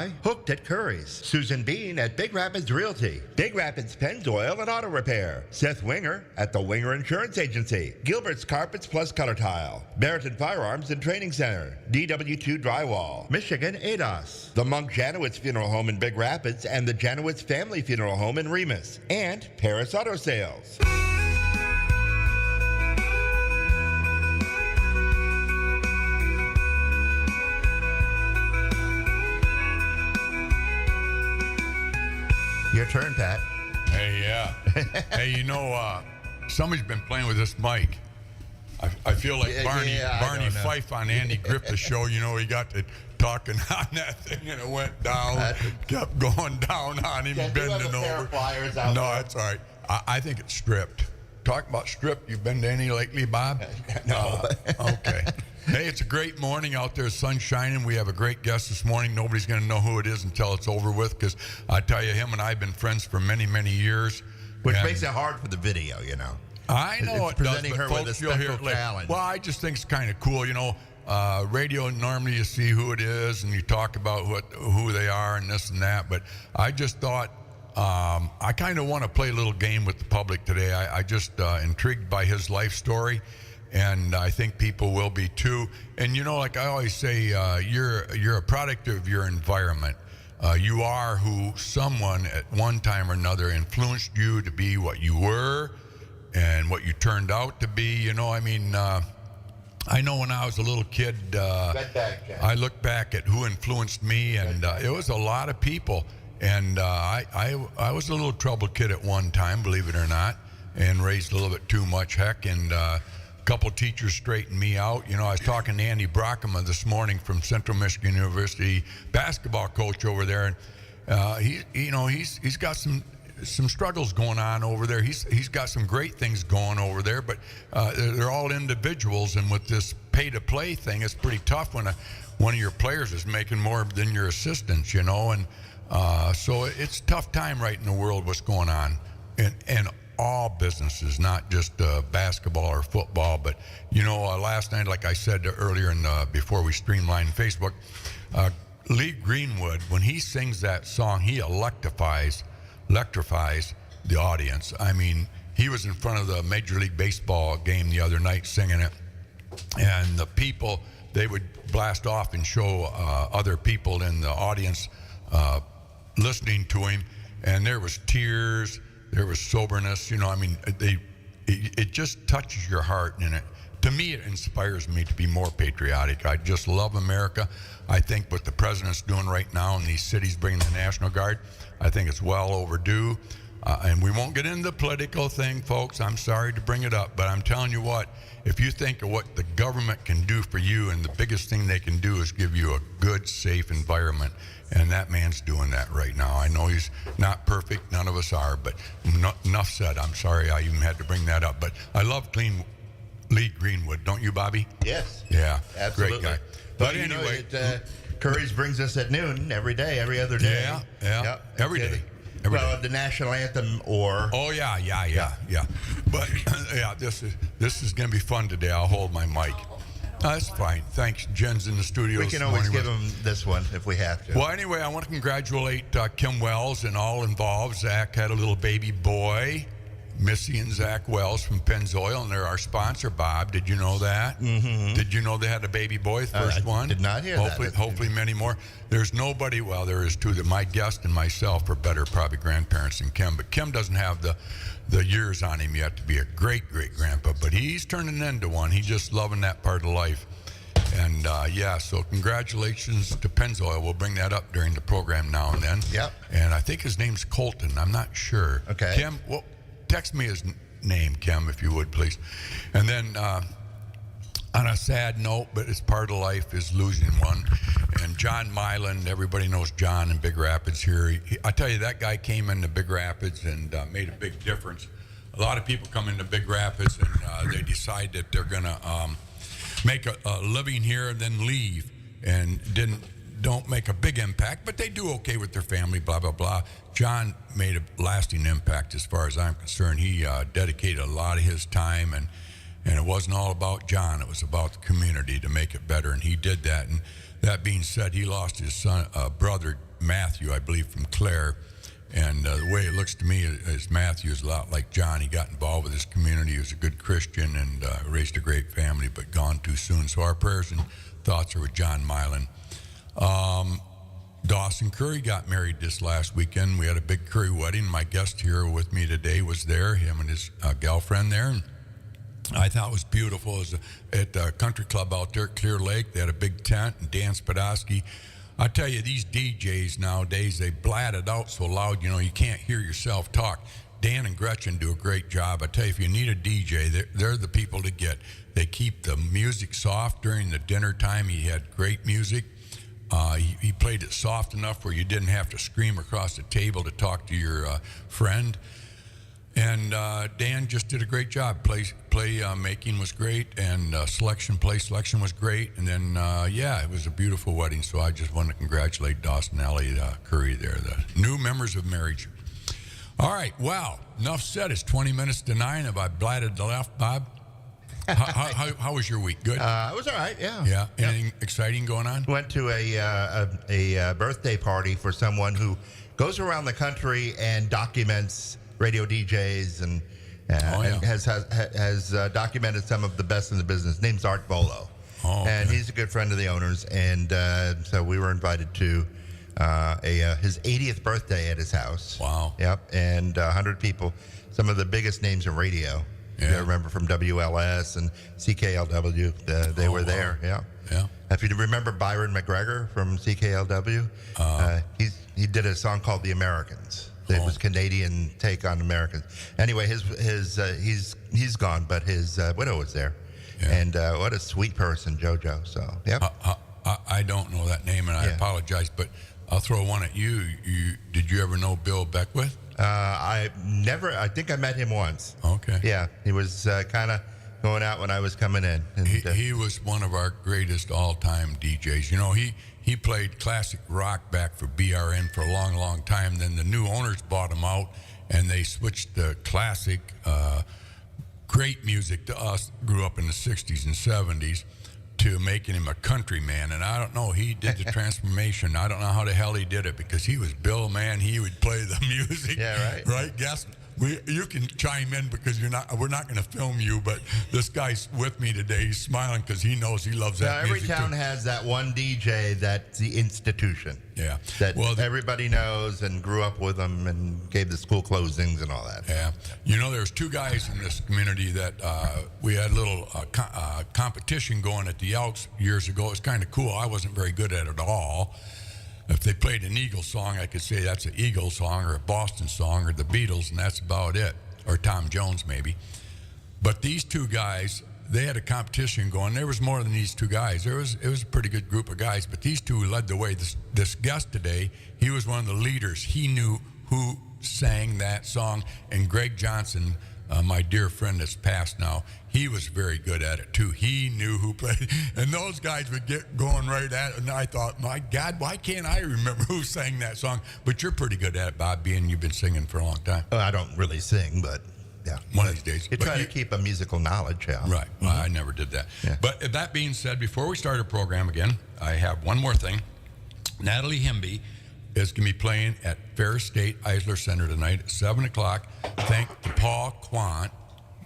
by Hooked at Curries, Susan Bean at Big Rapids Realty, Big Rapids Pennzoil and Auto Repair, Seth Winger at the Winger Insurance Agency, Gilbert's Carpets Plus Color Tile, Barrington Firearms and Training Center, DW2 Drywall, Michigan ADOS, the Monk Janowitz Funeral Home in Big Rapids and the Janowitz Family Funeral Home in Remus, and Paris Auto Sales. Your turn, Pat. Hey, yeah. Hey, somebody's been playing with this mic. I feel like Barney Fife on Andy Griffith's show. He got to talking on that thing and it went down, kept going down on him, bending over. No, that's all right. I think it's stripped. Talk about stripped. You been to any lately, Bob? No. Okay. Hey, it's a great morning out there. Sun's shining. We have a great guest this morning. Nobody's going to know who it is until it's over with, because I tell you, him and I have been friends for many, many years. Which makes it hard for the video, I know it does, but her folks, with a you'll hear special it later. challenge. Well, I just think it's kind of cool. Radio, normally you see who it is and you talk about who they are and this and that. But I just thought I kind of want to play a little game with the public today. I just intrigued by his life story. And I think people will be too. And like I always say, you're a product of your environment. You are who someone at one time or another influenced you to be what you were and what you turned out to be. I know when I was a little kid, I look back at who influenced me, and it was a lot of people. And I was a little troubled kid at one time, believe it or not, and raised a little bit too much heck. And couple teachers straightened me out. I was talking to Andy Brockema this morning from Central Michigan University, basketball coach over there, and he's got some struggles going on over there. He's got some great things going over there, but they're all individuals, and with this pay-to-play thing, it's pretty tough when one of your players is making more than your assistants, and so it's a tough time right in the world what's going on, and all businesses, not just basketball or football. But last night, like I said earlier, before we streamlined Facebook, Lee Greenwood, when he sings that song, he electrifies the audience. I mean, he was in front of the Major League Baseball game the other night singing it, and the people, they would blast off and show other people in the audience listening to him, and there was tears. There was soberness, it just touches your heart, and to me, it inspires me to be more patriotic. I just love America. I think what the president's doing right now in these cities, bringing the National Guard, I think it's well overdue. And we won't get into the political thing, folks. I'm sorry to bring it up, but I'm telling you what, if you think of what the government can do for you, and the biggest thing they can do is give you a good, safe environment, and that man's doing that right now. I know he's not perfect. None of us are, but enough said. I'm sorry I even had to bring that up. But I love Lee Greenwood. Don't you, Bobby? Yes. Yeah. Absolutely. Great guy. But anyway. Curry's brings us at noon every day, every other day. Yeah. Yep. Every day. The national anthem or... Oh, yeah. But, this is going to be fun today. I'll hold my mic. That's fine. Thanks. Jen's in the studio. We can always give him this one if we have to. Well, anyway, I want to congratulate Kim Wells and all involved. Zach had a little baby boy, Missy and Zach Wells from Pennzoil, and they're our sponsor, Bob. Did you know that? Mm-hmm. Did you know they had a baby boy, first one? Did not hear that. Hopefully many more. There's nobody, well, there is two, that my guest and myself are better probably grandparents than Kim, but Kim doesn't have the years on him yet to be a great-great-grandpa, but he's turning into one. He's just loving that part of life. And, so congratulations to Pennzoil. We'll bring that up during the program now and then. Yep. And I think his name's Colton. I'm not sure. Okay. Kim, well, text me his name, Kim, if you would, please. And then on a sad note, but it's part of life, is losing one. And John Myland, everybody knows John in Big Rapids here. I tell you, that guy came into Big Rapids and made a big difference. A lot of people come into Big Rapids and they decide that they're going to make a living here and then leave, and don't make a big impact, but they do okay with their family, blah, blah, blah. John made a lasting impact as far as I'm concerned. He dedicated a lot of his time, and it wasn't all about John. It was about the community to make it better, and he did that. And that being said, he lost his son, brother, Matthew, I believe, from Clare. And the way it looks to me is Matthew is a lot like John. He got involved with his community. He was a good Christian and raised a great family, but gone too soon. So our prayers and thoughts are with John Milan. Dawson Curry got married this last weekend. We had a big Curry wedding. My guest here with me today was there, him and his girlfriend there. And I thought it was beautiful. It was at the country club out there at Clear Lake. They had a big tent, and Dan Spadowski. I tell you, these DJs nowadays, they blat it out so loud, you can't hear yourself talk. Dan and Gretchen do a great job. I tell you, if you need a DJ, they're the people to get. They keep the music soft during the dinner time. He had great music. He played it soft enough where you didn't have to scream across the table to talk to your friend. And Dan just did a great job. Play making was great, and play selection was great. And then, it was a beautiful wedding. So I just want to congratulate Dawson and Ellie Curry there, the new members of marriage. All right, well, enough said. It's 20 minutes to 9. Have I blatted the left, Bob? How was your week? Good? It was all right, yeah. Yeah? Anything exciting going on? Went to a birthday party for someone who goes around the country and documents radio DJs and has documented some of the best in the business. Name's Art Bolo. And he's a good friend of the owners. And so we were invited to his 80th birthday at his house. Wow. Yep. And 100 people, some of the biggest names in radio. Yeah. You remember from WLS and CKLW, they were there. Yeah. Yeah. If you remember Byron McGregor from CKLW, he did a song called The Americans. It was Canadian take on Americans. Anyway, he's gone, but his widow was there. Yeah. And what a sweet person, JoJo. So, yep. I don't know that name, and I apologize, but I'll throw one at you. Did you ever know Bill Beckwith? I think I met him once. Okay. Yeah, he was kind of going out when I was coming in. And, he was one of our greatest all-time DJs. He played classic rock back for BRN for a long, long time. Then the new owners bought him out, and they switched the classic, great music to us, grew up in the 60s and 70s, to making him a country man. And I don't know, he did the transformation. I don't know how the hell he did it, because he was Bill, man. He would play the music. Yeah, right. Right? Guess you can chime in, because we're not going to film you, but this guy's with me today. He's smiling because he knows he loves that music. Every town has that one DJ that's the institution. Yeah. That everybody knows and grew up with them and gave the school closings and all that. Yeah. There's two guys in this community that we had a little competition going at the Elks years ago. It was kind of cool. I wasn't very good at it all. If they played an Eagles song, I could say that's an Eagles song or a Boston song or the Beatles, and that's about it. Or Tom Jones, maybe. But these two guys, they had a competition going. There was more than these two guys. It was a pretty good group of guys, but these two led the way. This guest today, he was one of the leaders. He knew who sang that song. And Greg Johnson, my dear friend that's passed now, he was very good at it too. He knew who played, and those guys would get going right at it. And I thought, my God, why can't I remember who sang that song? But you're pretty good at it, Bob, being you've been singing for a long time. I don't really sing, but yeah, one of these days. You try to keep a musical knowledge. Yeah. Right. Well, I never did that. Yeah. But that being said, before we start our program again, I have one more thing. Natalie Hemby is going to be playing at Fair State Eisler Center tonight at 7 o'clock. Thank to Paul Quant.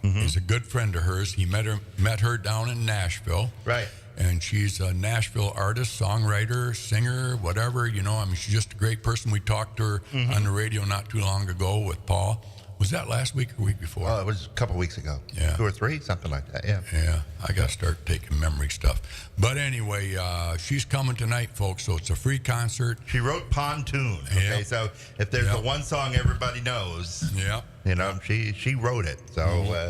He's a good friend of hers. He met her down in Nashville. Right. And she's a Nashville artist, songwriter, singer, whatever. She's just a great person. We talked to her on the radio not too long ago with Paul. Was that last week or week before? Oh, it was a couple weeks ago. Yeah. 2 or 3, something like that, yeah. Yeah, I got to start taking memory stuff. But anyway, she's coming tonight, folks, so it's a free concert. She wrote Pontoon, okay? Yep. So if there's the one song everybody knows, she wrote it. So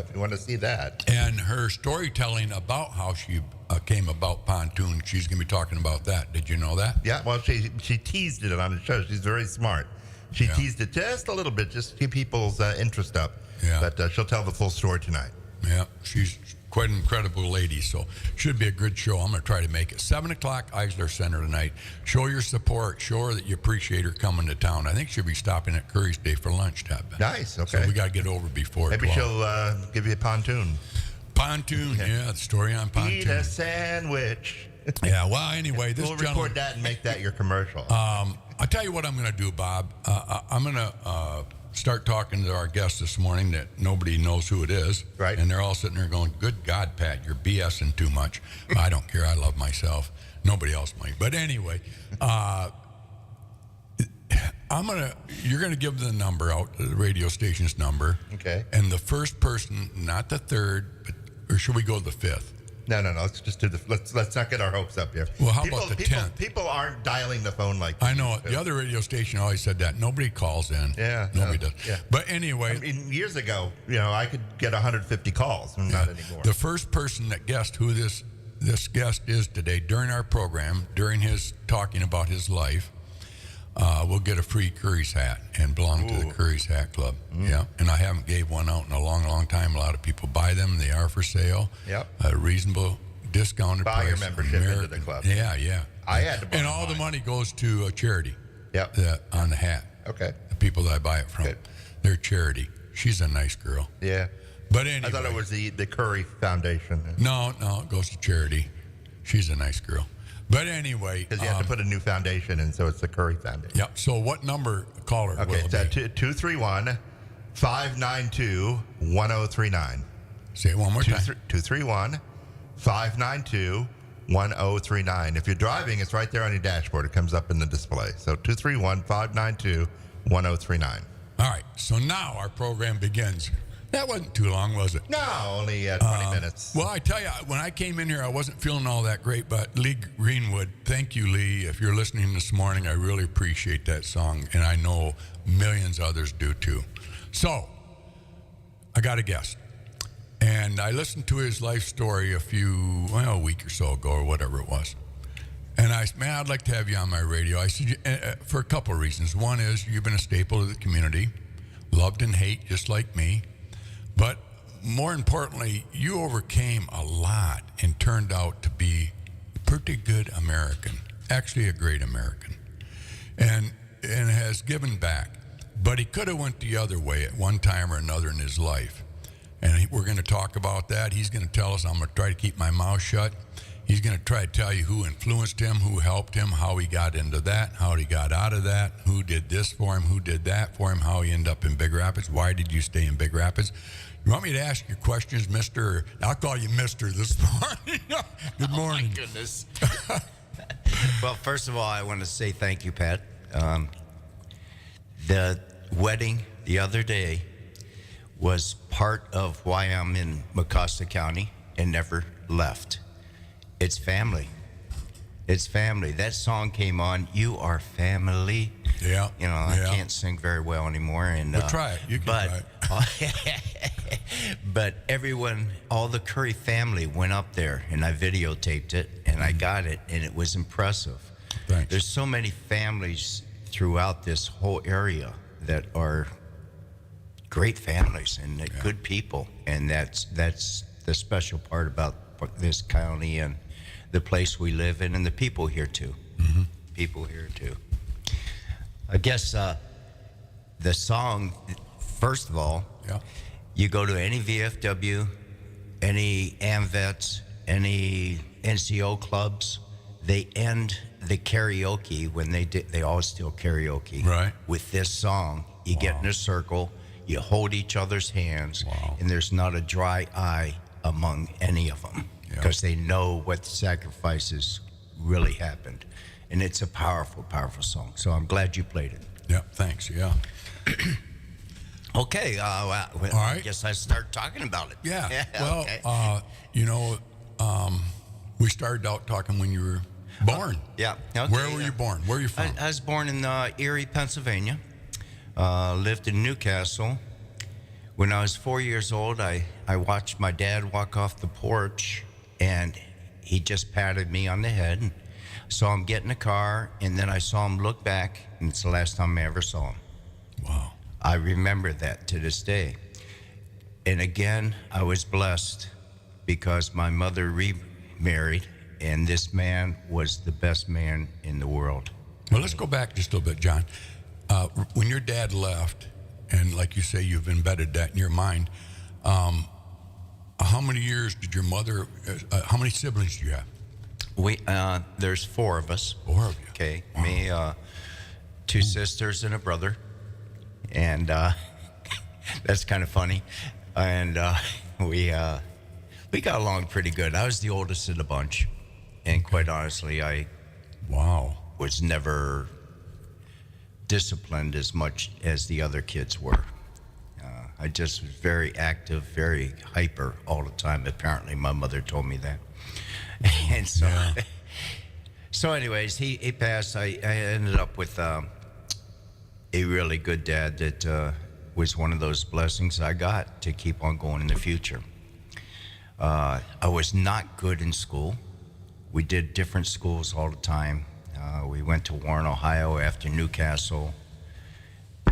if you want to see that. And her storytelling about how she came about Pontoon, she's going to be talking about that. Did you know that? Yeah, well, she teased it on the show. She's very smart. She teased it just a little bit, just to keep people's interest up. Yeah. But she'll tell the full story tonight. Yeah, she's quite an incredible lady, so should be a good show. I'm going to try to make it. 7 o'clock, Eisler Center tonight. Show your support. Show her that you appreciate her coming to town. I think she'll be stopping at Curry's Day for lunch, Tab. Nice, okay. So we got to get over before Maybe 12. She'll give you a pontoon. Pontoon, the story on Pontoon. Eat a sandwich Yeah. Well, anyway, this we'll gentleman. record that and make that your commercial. I'll tell you what I'm going to do, Bob. I'm going to start talking to our guest this morning that nobody knows who it is. Right. And they're all sitting there going, good God, Pat, you're BSing too much. I don't care. I love myself. Nobody else might. But anyway, you're going to give the number out, the radio station's number. Okay. And the first person, not the third, or should we go to the fifth? No. Let's just do let's not get our hopes up here. Well, how about the 10th? People aren't dialing the phone like I know. The other radio station always said that. Nobody calls in. Yeah. Nobody does. Yeah. But anyway. I mean, years ago, I could get 150 calls. Not anymore. The first person that guessed who this guest is today during our program, during his talking about his life, will get a free Curries hat and belong to the Curries Hat Club. Yeah, and I haven't gave one out in a long, long time. A lot of people buy them. They are for sale. Yep. A reasonable discounted Buy price. your membership into the club. Yeah. I had to buy and all the money goes to a charity. Yep. On the hat. Okay. The people that I buy it from. Good. They're charity. She's a nice girl. Yeah. But anyway. I thought it was the Curry Foundation. No, it goes to charity. She's a nice girl. But anyway. Because you have to put a new foundation in, so it's the Curry Foundation. Yeah. So what number, caller, will Okay, it it's be? 231-592-1039. Say it one more time. 231-592-1039. If you're driving, it's right there on your dashboard. It comes up in the display. So 231-592-1039. All right. So now our program begins. That wasn't too long, was it? No, only 20 minutes. Well, I tell you, when I came in here, I wasn't feeling all that great, but Lee Greenwood, thank you, Lee. If you're listening this morning, I really appreciate that song, and I know millions others do too. So, I got a guest, and I listened to his life story a week or so ago, or whatever it was. And I said, man, I'd like to have you on my radio. I said, for a couple of reasons. One is you've been a staple of the community, loved and hate just like me. But more importantly, you overcame a lot and turned out to be a pretty good American, actually a great American, and has given back. But he could have went the other way at one time or another in his life. And we're going to talk about that. He's going to tell us. I'm going to try to keep my mouth shut. He's going to try to tell you who influenced him, who helped him, how he got into that, how he got out of that, who did this for him, who did that for him, how he ended up in Big Rapids, why did you stay in Big Rapids. You want me to ask you questions, Mr.? I'll call you Mr. this morning. Good morning. Oh, my goodness. Well, first of all, I want to say thank you, Pat. The wedding the other day was part of why I'm in Mecosta County and never left. It's family. It's family. That song came on, You Are Family. Yeah. I can't sing very well anymore. And Well, try it. You can try it. But everyone, all the Curry family went up there, and I videotaped it, and I got it, and it was impressive. Thanks. There's so many families throughout this whole area that are great families and good people, and that's the special part about this county and the place we live in and the people here too. Mm-hmm. People here too. I guess the song, first of all, you go to any VFW, any AMVETS, any NCO clubs, they end the karaoke when they always still karaoke with this song. You get in a circle, you hold each other's hands, and there's not a dry eye among any of them because they know what sacrifices really happened. And it's a powerful, powerful song. So I'm glad you played it. Yeah, thanks. Yeah. Okay. All right. I guess I start talking about it. Yeah. Well, okay. We started out talking when you were born. Yeah. Okay. Where were you born? Where are you from? I was born in Erie, Pennsylvania. Lived in Newcastle. When I was 4 years old, I watched my dad walk off the porch, and he just patted me on the head. And saw him get in the car, and then I saw him look back, and it's the last time I ever saw him. Wow. I remember that to this day. And again, I was blessed because my mother remarried, and this man was the best man in the world. Well, let's go back just a little bit, John. When your dad left, and like you say, you've embedded that in your mind, how many years did your mother, how many siblings do you have? There's 4 of us. 4 of you. Okay, Wow. me, 2 sisters and a brother, and that's kind of funny. And we got along pretty good. I was the oldest of the bunch, and quite honestly, I was never disciplined as much as the other kids were. I just was very active, very hyper all the time. Apparently, my mother told me that. And so, so anyways, he passed. I ended up with a really good dad that was one of those blessings I got to keep on going in the future. I was not good in school. We did different schools all the time. We went to Warren, Ohio after Newcastle.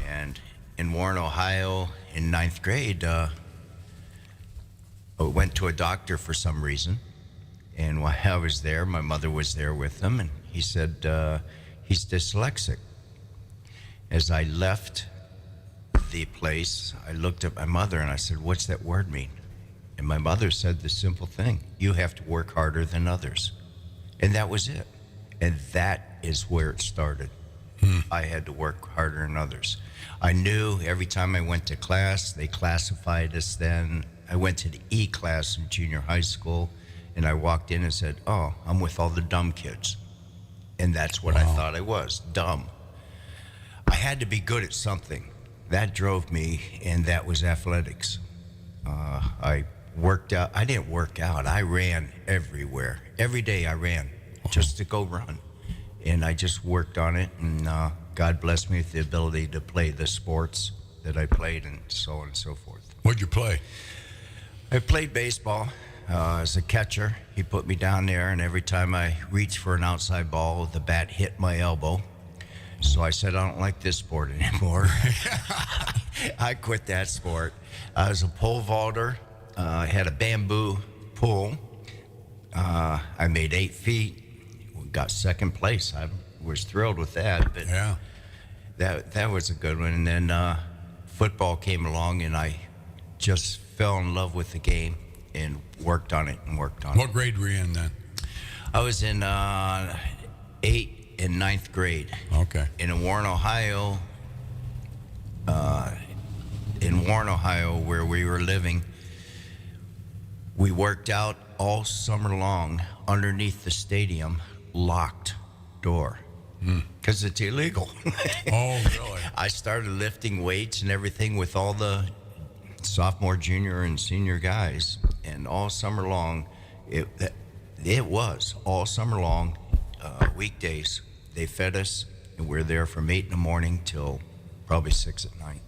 And in Warren, Ohio, in 9th grade, I went to a doctor for some reason. And while I was there, my mother was there with him, and he said, he's dyslexic. As I left the place, I looked at my mother and I said, what's that word mean? And my mother said the simple thing, you have to work harder than others. And that was it. And that is where it started. I had to work harder than others. I knew every time I went to class, they classified us then. I went to the E class in junior high school, and I walked in and said, oh, I'm with all the dumb kids. And that's what I thought I was, dumb. I had to be good at something. That drove me, and that was athletics. I worked out. I didn't work out. I ran everywhere. Every day I ran just to go run. And I just worked on it, and God blessed me with the ability to play the sports that I played and so on and so forth. What'd you play? I played baseball as a catcher. He put me down there, and every time I reached for an outside ball, the bat hit my elbow. So I said, I don't like this sport anymore. I quit that sport. I was a pole vaulter. I had a bamboo pole. I made 8 feet. Got second place. I was thrilled with that. But that was a good one. And then football came along, and I just fell in love with the game and worked on it and worked on it. What grade were you in then? I was in 8th and 9th grade. Okay. And in Warren, Ohio, where we were living, we worked out all summer long underneath the stadium, locked door, because it's illegal. Oh, really? I started lifting weights and everything with all the sophomore, junior, and senior guys, and all summer long, it was all summer long, weekdays. They fed us, and we're there from 8 in the morning till probably 6 at night.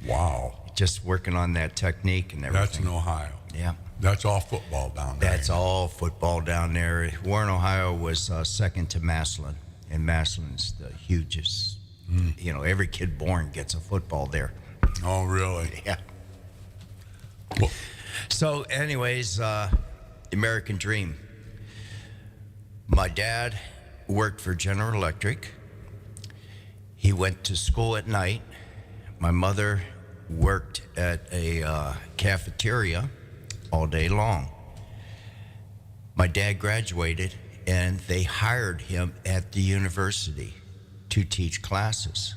Wow. Just working on that technique and everything. That's in Ohio. Yeah. That's all football down there. That's all football down there. Warren, Ohio was second to Massillon, and Massillon's the hugest. You know, every kid born gets a football there. Oh, really? Yeah. Well, so anyways, American Dream. My dad worked for General Electric. He went to school at night. My mother worked at a cafeteria all day long. My dad graduated, and they hired him at the university to teach classes.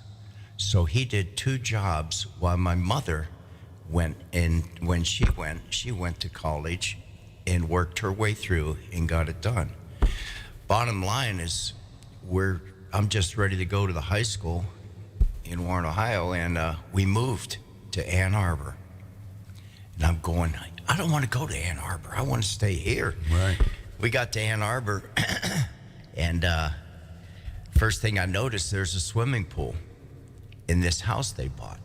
So he did 2 jobs while my mother went, and when she went to college and worked her way through and got it done. Bottom line is, I'm just ready to go to the high school in Warren, Ohio, and we moved to Ann Arbor. And I'm going, I don't want to go to Ann Arbor. I want to stay here. Right. We got to Ann Arbor, and first thing I noticed, there's a swimming pool in this house they bought.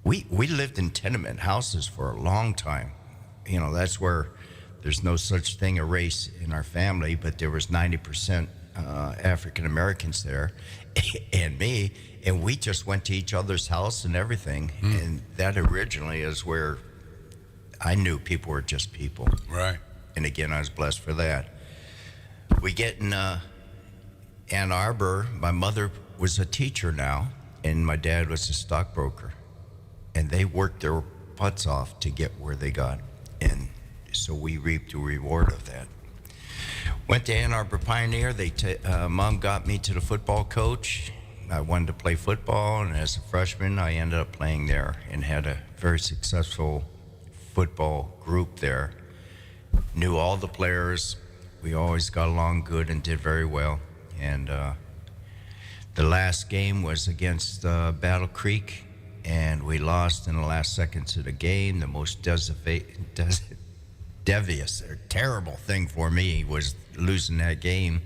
We lived in tenement houses for a long time. You know, that's where there's no such thing a race in our family, but there was 90% African Americans there, and me, and we just went to each other's house and everything. And that originally is where I knew people were just people. Right. And again, I was blessed for that. We get in Ann Arbor. My mother was a teacher now, and my dad was a stockbroker. And they worked their butts off to get where they got. And so we reaped the reward of that. Went to Ann Arbor Pioneer. Mom got me to the football coach. I wanted to play football, and as a freshman, I ended up playing there and had a very successful football group there. Knew all the players. We always got along good and did very well. And the last game was against Battle Creek, and we lost in the last seconds of the game. The most devious or terrible thing for me was losing that game,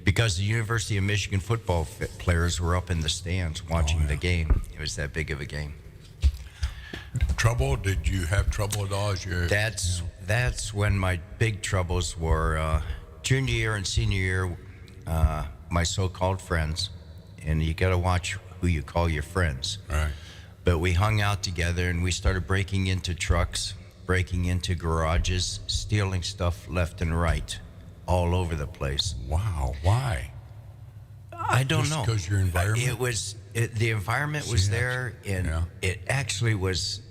because the University of Michigan football players were up in the stands watching the game. It was that big of a game. Trouble? Did you have trouble at all as your? That's when my big troubles were junior year and senior year. My so-called friends, and you got to watch who you call your friends. Right. But we hung out together, and we started breaking into trucks, breaking into garages, stealing stuff left and right, all over the place. Wow. Why? I don't know. Because your environment? The environment was there, and it actually was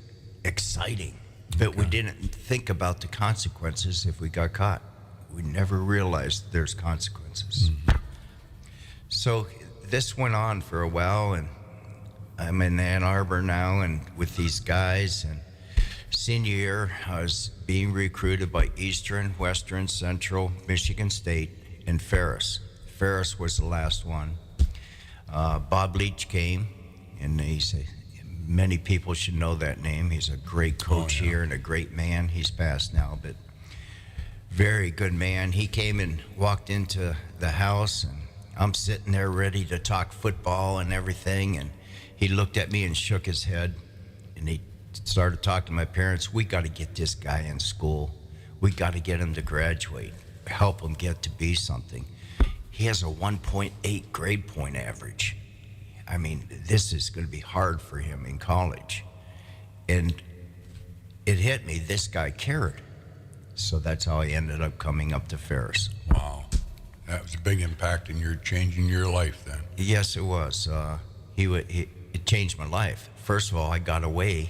exciting. But we didn't think about the consequences if we got caught. We never realized there's consequences. Mm-hmm. So this went on for a while, and I'm in Ann Arbor now, and with these guys. And senior year, I was being recruited by Eastern, Western, Central, Michigan State, and Ferris. Ferris was the last one. Bob Leach came, and many people should know that name. He's a great coach here and a great man. He's passed now, but very good man. He came and walked into the house, and I'm sitting there ready to talk football and everything, and he looked at me and shook his head, and he started talking to my parents. We got to get this guy in school. We got to get him to graduate, help him get to be something. He has a 1.8 grade point average. I mean, this is going to be hard for him in college. And it hit me, this guy cared. So that's how I ended up coming up to Ferris. Wow. That was a big impact in your changing your life then. Yes, it was. It changed my life. First of all, I got away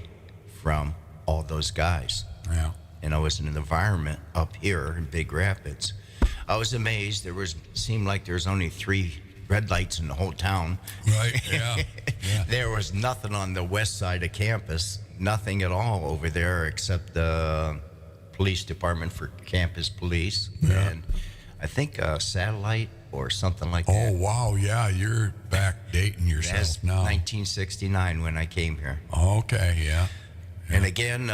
from all those guys. Yeah. And I was in an environment up here in Big Rapids. I was amazed. Seemed like there was only 3 red lights in the whole town. Right, yeah. There was nothing on the west side of campus, nothing at all over there except the police department for campus police. Yeah. And I think a satellite or something like that. Oh, wow, yeah, you're back dating yourself That's now. 1969 when I came here. Okay, yeah. And again,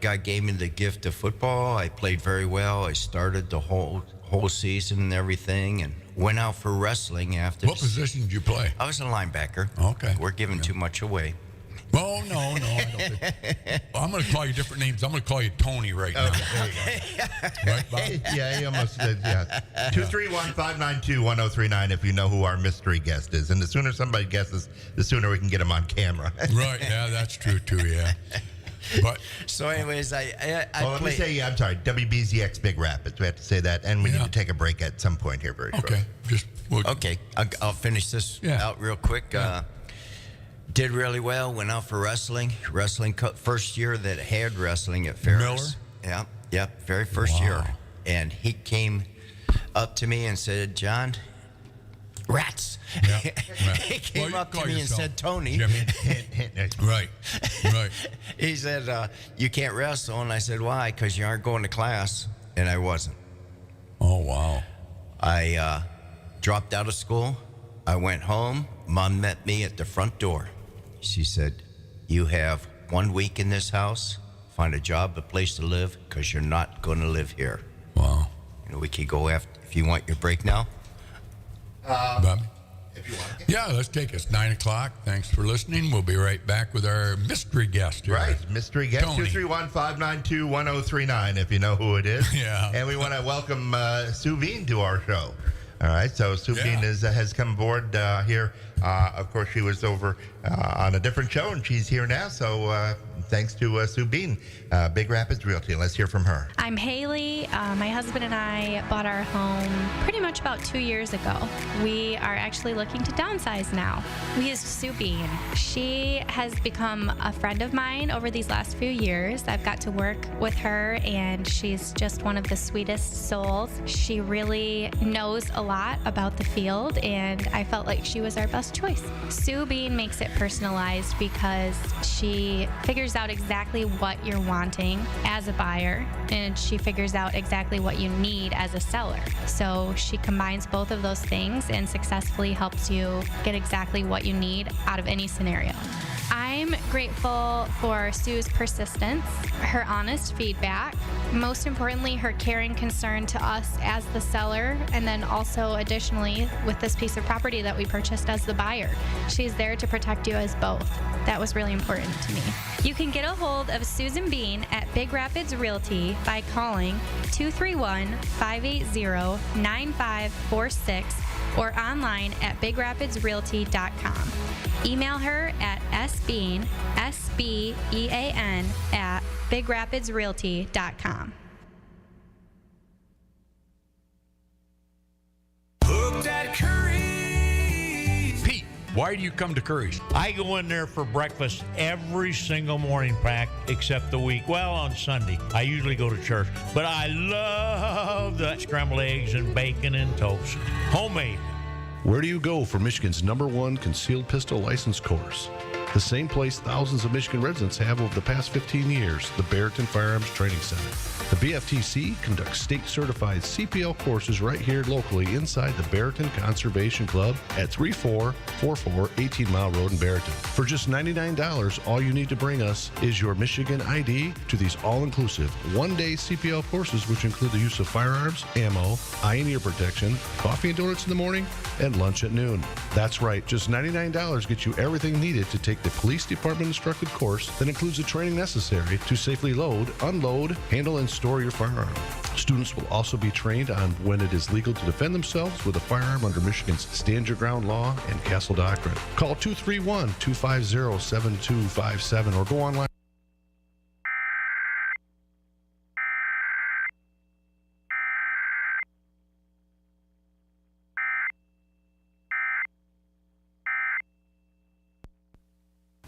God gave me the gift of football. I played very well. I started the whole season and everything, and went out for wrestling after. What position did you play? I was a linebacker. Okay. We're giving too much away. Oh, no, I don't think. I'm going to call you different names. I'm going to call you Tony right now. Right, Bob? Yeah, he almost did, yeah. 231-592-1039 if you know who our mystery guest is. And the sooner somebody guesses, the sooner we can get him on camera. Right, yeah, that's true, too, yeah. But So anyways, I let me say, I'm sorry, WBZX Big Rapids. We have to say that. And we need to take a break at some point here very shortly. Okay, I'll finish this out real quick. Yeah. Did really well, went out for wrestling. First year that had wrestling at Ferris. Miller? Yeah, very first year. And he came up to me and said, John, rats. Yeah. He came up to me and said, Tony. Right. He said, you can't wrestle. And I said, why? Because you aren't going to class. And I wasn't. Oh, wow. I dropped out of school. I went home. Mom met me at the front door. She said, you have 1 week in this house. Find a job, a place to live, because you're not going to live here. Wow. And we could go after, if you want your break now. Bobby? If you want. Yeah, let's take us 9 o'clock. Thanks for listening. We'll be right back with our mystery guest here. Right, mystery guest, Tony. 231-592-1039 if you know who it is. Yeah. And we want to welcome Sue Bean to our show. All right, so Sue Bean has come aboard here. Of course, she was over on a different show, and she's here now. So thanks to Sue Bean, Big Rapids Realty. Let's hear from her. I'm Haley. My husband and I bought our home pretty much about 2 years ago. We are actually looking to downsize now. We used Sue Bean. She has become a friend of mine over these last few years. I've got to work with her, and she's just one of the sweetest souls. She really knows a lot about the field, and I felt like she was our best choice. Sue Bean makes it personalized because she figures out exactly what you're wanting as a buyer, and she figures out exactly what you need as a seller. So she combines both of those things and successfully helps you get exactly what you need out of any scenario. I'm grateful for Sue's persistence, her honest feedback, most importantly, her caring concern to us as the seller, and then also additionally with this piece of property that we purchased as the buyer. She's there to protect you as both. That was really important to me. You can get a hold of Susan Bean at Big Rapids Realty by calling 231-580-9546 or online at bigrapidsrealty.com. Email her at sbean, S-B-E-A-N, at bigrapidsrealty.com. Hooked at Curries. Pete, why do you come to Curries? I go in there for breakfast every single morning, Pack, except the week. Well, on Sunday. I usually go to church. But I love the scrambled eggs and bacon and toast. Homemade. Where do you go for Michigan's #1 concealed pistol license course? The same place thousands of Michigan residents have over the past 15 years, the Barrington Firearms Training Center. The BFTC conducts state-certified CPL courses right here locally inside the Barrington Conservation Club at 3444 18 Mile Road in Barrington. For just $99, all you need to bring us is your Michigan ID to these all-inclusive one-day CPL courses, which include the use of firearms, ammo, eye and ear protection, coffee and donuts in the morning, and lunch at noon. That's right, just $99 gets you everything needed to take the police department instructed course that includes the training necessary to safely load, unload, handle, and store your firearm. Students will also be trained on when it is legal to defend themselves with a firearm under Michigan's Stand Your Ground law and Castle Doctrine. Call 231-250-7257 or go online.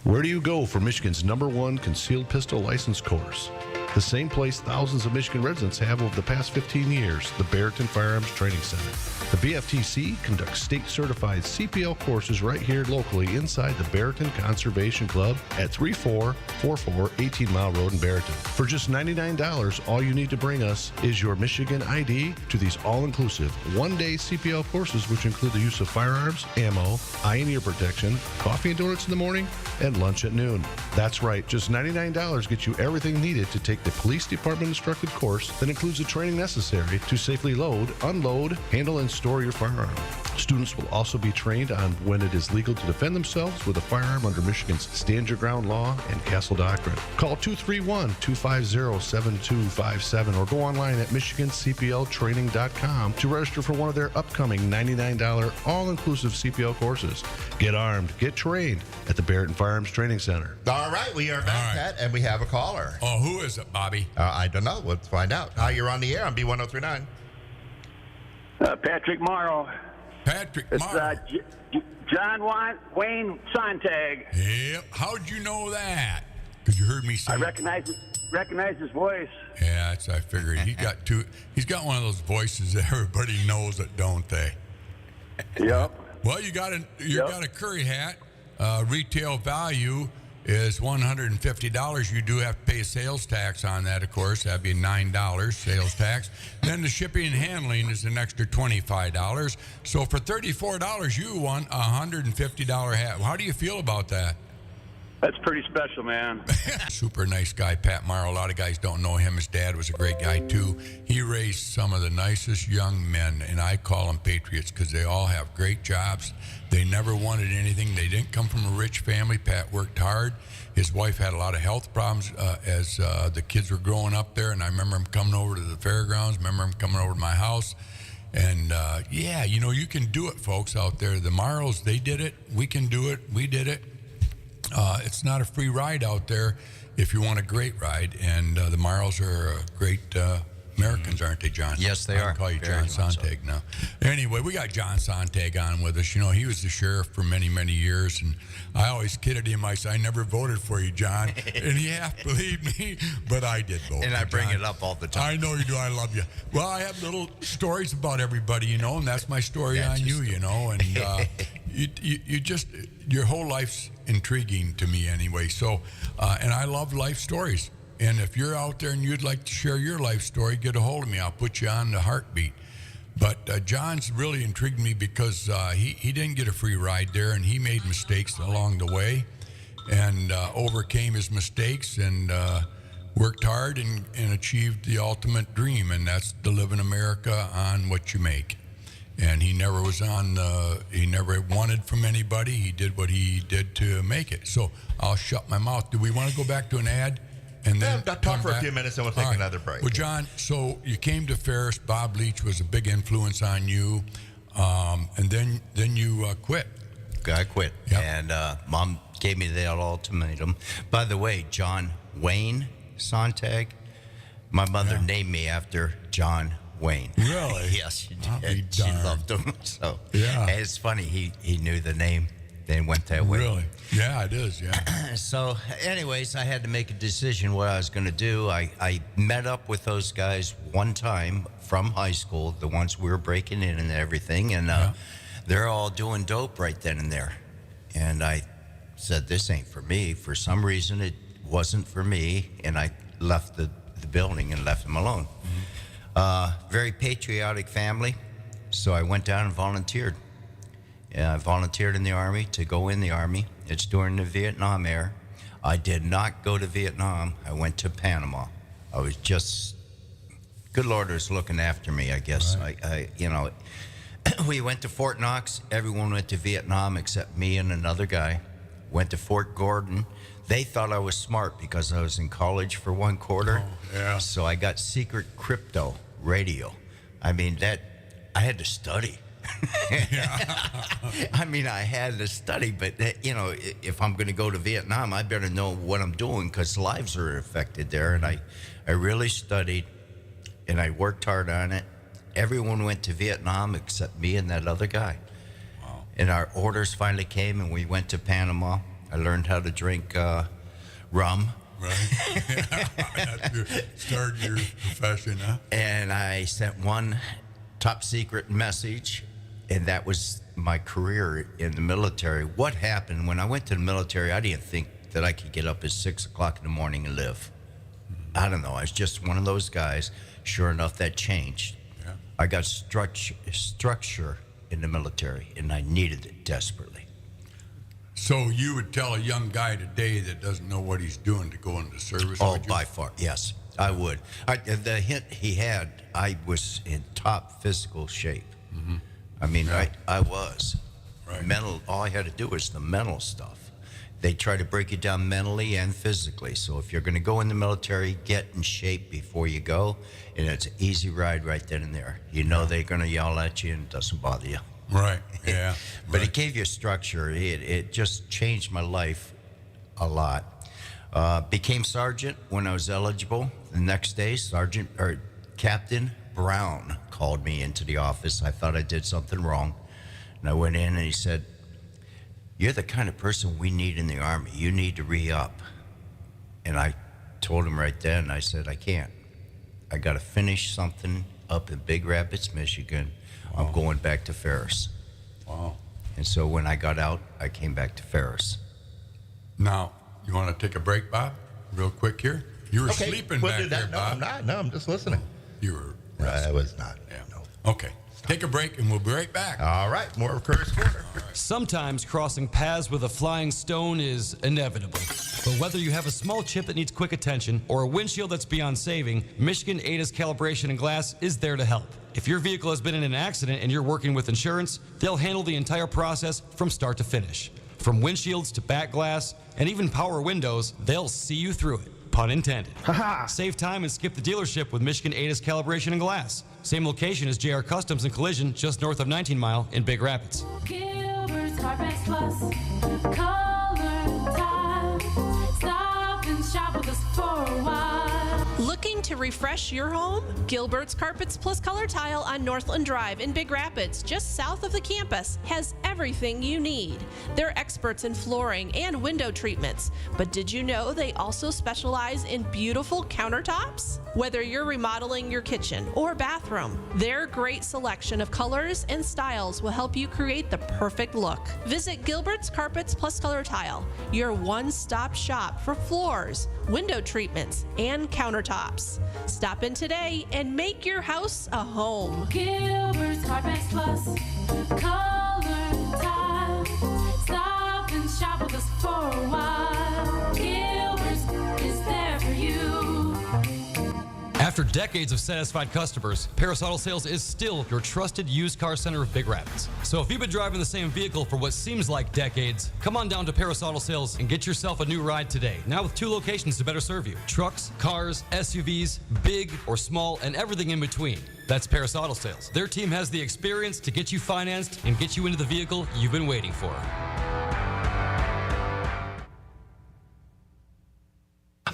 Where do you go for Michigan's #1 concealed pistol license course? The same place thousands of Michigan residents have over the past 15 years, the Barrington Firearms Training Center. The BFTC conducts state-certified CPL courses right here locally inside the Barrington Conservation Club at 3444 18 Mile Road in Barrington. For just $99, all you need to bring us is your Michigan ID to these all-inclusive one-day CPL courses, which include the use of firearms, ammo, eye and ear protection, coffee and donuts in the morning, and lunch at noon. That's right, just $99 gets you everything needed to take the police department instructed course that includes the training necessary to safely load, unload, handle, and store your firearm. Students will also be trained on when it is legal to defend themselves with a firearm under Michigan's Stand Your Ground law and Castle Doctrine. Call 231-250-7257 or go online at michigancpltraining.com to register for one of their upcoming $99 all-inclusive CPL courses. Get armed, get trained at the Barrington Firearms Training Center. All right, we are back, Pat, and we have a caller. Oh, who is it, Bobby? I don't know. Let's find out. You're on the air on B1039. Patrick Morrow. Patrick It's Morrow. John Wayne Sontag. Yep. How'd you know that? Because you heard me say. I recognize his voice. Yeah, that's I figured. He's got one of those voices that everybody knows it, don't they? Yep. Well, you got a Curry hat. Retail value is $150. You do have to pay sales tax on that, of course. That'd be $9 sales tax. Then the shipping and handling is an extra $25. So for $34, you won a $150 hat. How do you feel about that? That's pretty special, man. Super nice guy, Pat Morrow. A lot of guys don't know him. His dad was a great guy, too. He raised some of the nicest young men, and I call them patriots because they all have great jobs. They never wanted anything. They didn't come from a rich family. Pat worked hard. His wife had a lot of health problems as the kids were growing up there, and I remember him coming over to the fairgrounds, remember him coming over to my house. And, yeah, you can do it, folks, out there. The Morrows, they did it. We can do it. We did it. it's not a free ride out there if you want a great ride. And the Marls are great Americans, aren't they, John? Yes, they are. I call you Very John much so. Sontag now. Anyway, we got John Sontag on with us. You know, he was the sheriff for many, many years, and I always kidded him. I said, I never voted for you, John. And he half believed me, but I did vote And for I bring John. it up all the time. I know you do. I love you. Well, I have little stories about everybody, you know, and that's my story That's on your you, you know. And you just, your whole life's intriguing to me anyway. So, and I love life stories. And if you're out there and you'd like to share your life story, get a hold of me. I'll put you on the heartbeat. But John's really intrigued me because he didn't get a free ride there, and he made mistakes along the way and overcame his mistakes and worked hard and achieved the ultimate dream, and that's to live in America on what you make. And he never was he never wanted from anybody. He did what he did to make it. So I'll shut my mouth. Do we want to go back to an ad? And then I'll talk for a few minutes and we'll take All right. another break. Well, John, so you came to Ferris. Bob Leach was a big influence on you, and then you quit. I quit. Yep. And Mom gave me that ultimatum. By the way, John Wayne Sontag, my mother named me after John Wayne. Really? Yes, she I'll be did. She darned. loved him. So Yeah. and it's funny, he knew the name, then went that way. Really? Yeah, it is. Yeah. So, anyways, I had to make a decision what I was going to do. I met up with those guys one time from high school, the ones we were breaking in and everything, and they're all doing dope right then and there. And I said, this ain't for me. For some reason, it wasn't for me, and I left the building and left them alone. Very patriotic family, so I went down and volunteered. I volunteered in the Army to go in the Army. It's during the Vietnam era. I did not go to Vietnam. I went to Panama. I was just, good Lord was looking after me, I guess. Right. We went to Fort Knox. Everyone went to Vietnam except me and another guy. Went to Fort Gordon. They thought I was smart because I was in college for 1 quarter. Oh, yeah. So I got secret crypto radio. I mean, I had to study. I mean, I had to study, but if I'm going to go to Vietnam, I better know what I'm doing because lives are affected there. And I really studied, and I worked hard on it. Everyone went to Vietnam except me and that other guy. Wow. And our orders finally came, and we went to Panama. I learned how to drink rum. Right. Started your profession, huh? And I sent one top secret message, and that was my career in the military. What happened when I went to the military, I didn't think that I could get up at 6 o'clock in the morning and live. I don't know. I was just one of those guys. Sure enough, that changed. Yeah. I got structure in the military, and I needed it desperately. So you would tell a young guy today that doesn't know what he's doing to go into service? Oh, would you? by far, yes, I would. The hint he had, I was in top physical shape. Mm-hmm. I mean, Yeah. I was. Right. Mental, all I had to do was the mental stuff. They try to break you down mentally and physically. So if you're going to go in the military, get in shape before you go, and it's an easy ride right then and there. You know they're going to yell at you, and it doesn't bother you. Right, yeah. But right. it gave you structure. It just changed my life a lot. Became sergeant when I was eligible. The next day, Captain Brown called me into the office. I thought I did something wrong. And I went in and he said, "You're the kind of person we need in the Army. You need to re-up." And I told him right then, I said, I can't. I got to finish something up in Big Rapids, Michigan. Wow. I'm going back to Ferris. Wow. And so when I got out, I came back to Ferris. Now, you want to take a break, Bob? Real quick here? You were sleeping we'll back do that. there, Bob. No, I'm not. No, I'm just listening. You were. I was not. Yeah. No. Okay. Take a break and we'll be right back. All right, more of Curries Corner. Sometimes crossing paths with a flying stone is inevitable. But whether you have a small chip that needs quick attention or a windshield that's beyond saving, Michigan ADA's Calibration and Glass is there to help. If your vehicle has been in an accident and you're working with insurance, they'll handle the entire process from start to finish. From windshields to back glass and even power windows, they'll see you through it. Pun intended. Save time and skip the dealership with Michigan ADA's Calibration and Glass. Same location as JR Customs and Collision, just north of 19 Mile in Big Rapids. Gilbert's Carpets Plus, Color Tile. to refresh your home? Gilbert's Carpets Plus Color Tile on Northland Drive in Big Rapids, just south of the campus, has everything you need. They're experts in flooring and window treatments, but did you know they also specialize in beautiful countertops? Whether you're remodeling your kitchen or bathroom, their great selection of colors and styles will help you create the perfect look. Visit Gilbert's Carpets Plus Color Tile, your one-stop shop for floors, window treatments, and countertops. Stop in today and make your house a home. Gilbert's Carpets Plus Color Tile. Stop and shop with us for a while. Gilbert's is there for you. After decades of satisfied customers, Paris Auto Sales is still your trusted used car center of Big Rapids. So if you've been driving the same vehicle for what seems like decades, come on down to Paris Auto Sales and get yourself a new ride today. Now with 2 locations to better serve you. Trucks, cars, SUVs, big or small, and everything in between. That's Paris Auto Sales. Their team has the experience to get you financed and get you into the vehicle you've been waiting for.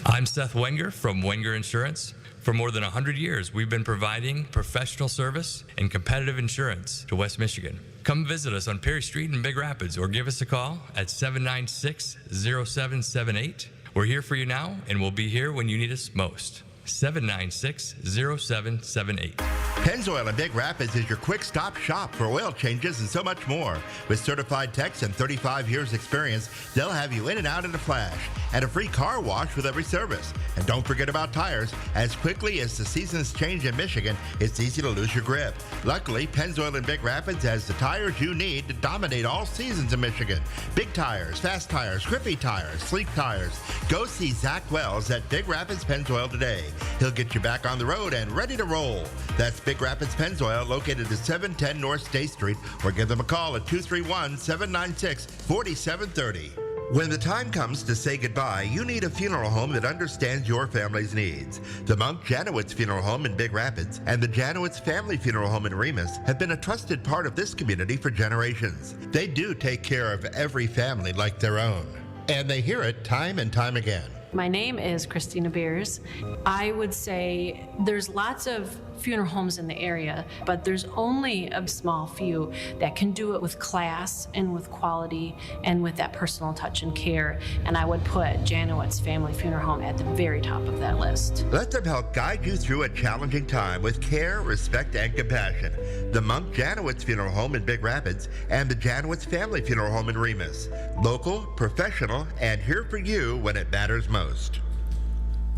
I'm Seth Wenger from Wenger Insurance. For more than 100 years, we've been providing professional service and competitive insurance to West Michigan. Come visit us on Perry Street in Big Rapids or give us a call at 796-0778. We're here for you now, and we'll be here when you need us most. 796-0778. Pennzoil in Big Rapids is your quick-stop shop for oil changes and so much more. With certified techs and 35 years experience, they'll have you in and out in a flash, and a free car wash with every service. And don't forget about tires. As quickly as the seasons change in Michigan, it's easy to lose your grip. Luckily, Pennzoil in Big Rapids has the tires you need to dominate all seasons in Michigan. Big tires, fast tires, grippy tires, sleek tires. Go see Zach Wells at Big Rapids Pennzoil today. He'll get you back on the road and ready to roll. That's Big Rapids Pennzoil, located at 710 North State Street, or give them a call at 231-796-4730. When the time comes to say goodbye, you need a funeral home that understands your family's needs. The Monk Janowitz Funeral Home in Big Rapids and the Janowitz Family Funeral Home in Remus have been a trusted part of this community for generations. They do take care of every family like their own, and they hear it time and time again. My name is Christina Beers. I would say there's lots of funeral homes in the area, but there's only a small few that can do it with class and with quality and with that personal touch and care. And I would put Janowitz Family Funeral Home at the very top of that list. Let them help guide you through a challenging time with care, respect, and compassion. The Monk Janowitz Funeral Home in Big Rapids and the Janowitz Family Funeral Home in Remus. Local, professional, and here for you when it matters most.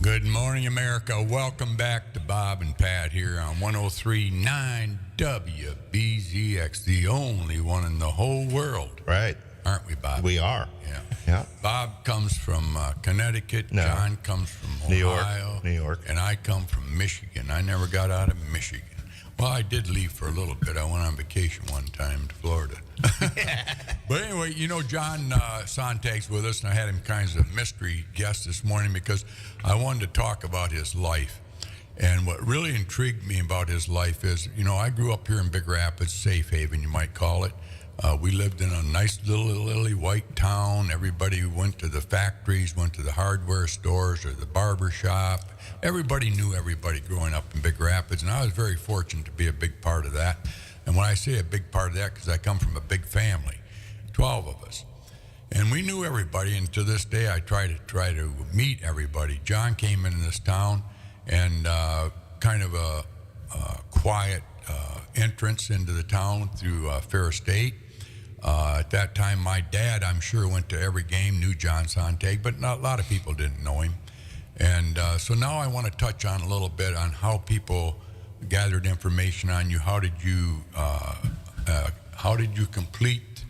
Good morning, America. Welcome back to Bob and Pat here on 103.9 WBZX, the only one in the whole world. Right. Aren't we, Bob? We are. Yeah. Bob comes from Connecticut. No. John comes from Ohio. New York. And I come from Michigan. I never got out of Michigan. Well, I did leave for a little bit. I went on vacation one time to Florida. But anyway, you know, John Sontag's with us, and I had him kind of a mystery guest this morning because I wanted to talk about his life. And what really intrigued me about his life is, you know, I grew up here in Big Rapids, Safe Haven, you might call it. We lived in a nice little lily white town. Everybody went to the factories, went to the hardware stores or the barber shop. Everybody knew everybody growing up in Big Rapids, and I was very fortunate to be a big part of that. And when I say a big part of that, because I come from a big family, 12 of us. And we knew everybody, and to this day I try to meet everybody. John came into this town, and kind of a quiet entrance into the town through Fair State. At that time, my dad, I'm sure, went to every game, knew John Sontag, but not a lot of people didn't know him. And so now I want to touch on a little bit on how people gathered information on you. How did you complete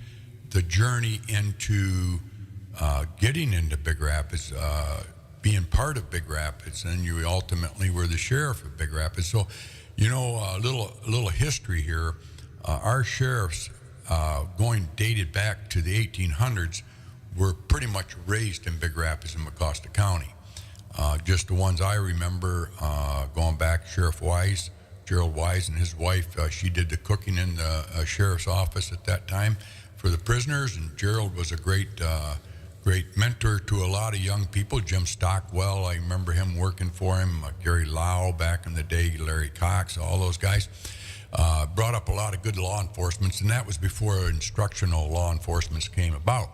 the journey into getting into Big Rapids, being part of Big Rapids, and you ultimately were the sheriff of Big Rapids. So, you know, a little history here. Our sheriffs, dated back to the 1800s, were pretty much raised in Big Rapids and Mecosta County. Just the ones I remember going back, Sheriff Wise, Gerald Wise, and his wife, she did the cooking in the sheriff's office at that time for the prisoners, and Gerald was a great great mentor to a lot of young people. Jim Stockwell, I remember him working for him. Gary Lau back in the day, Larry Cox, all those guys. Brought up a lot of good law enforcement, and that was before instructional law enforcement came about.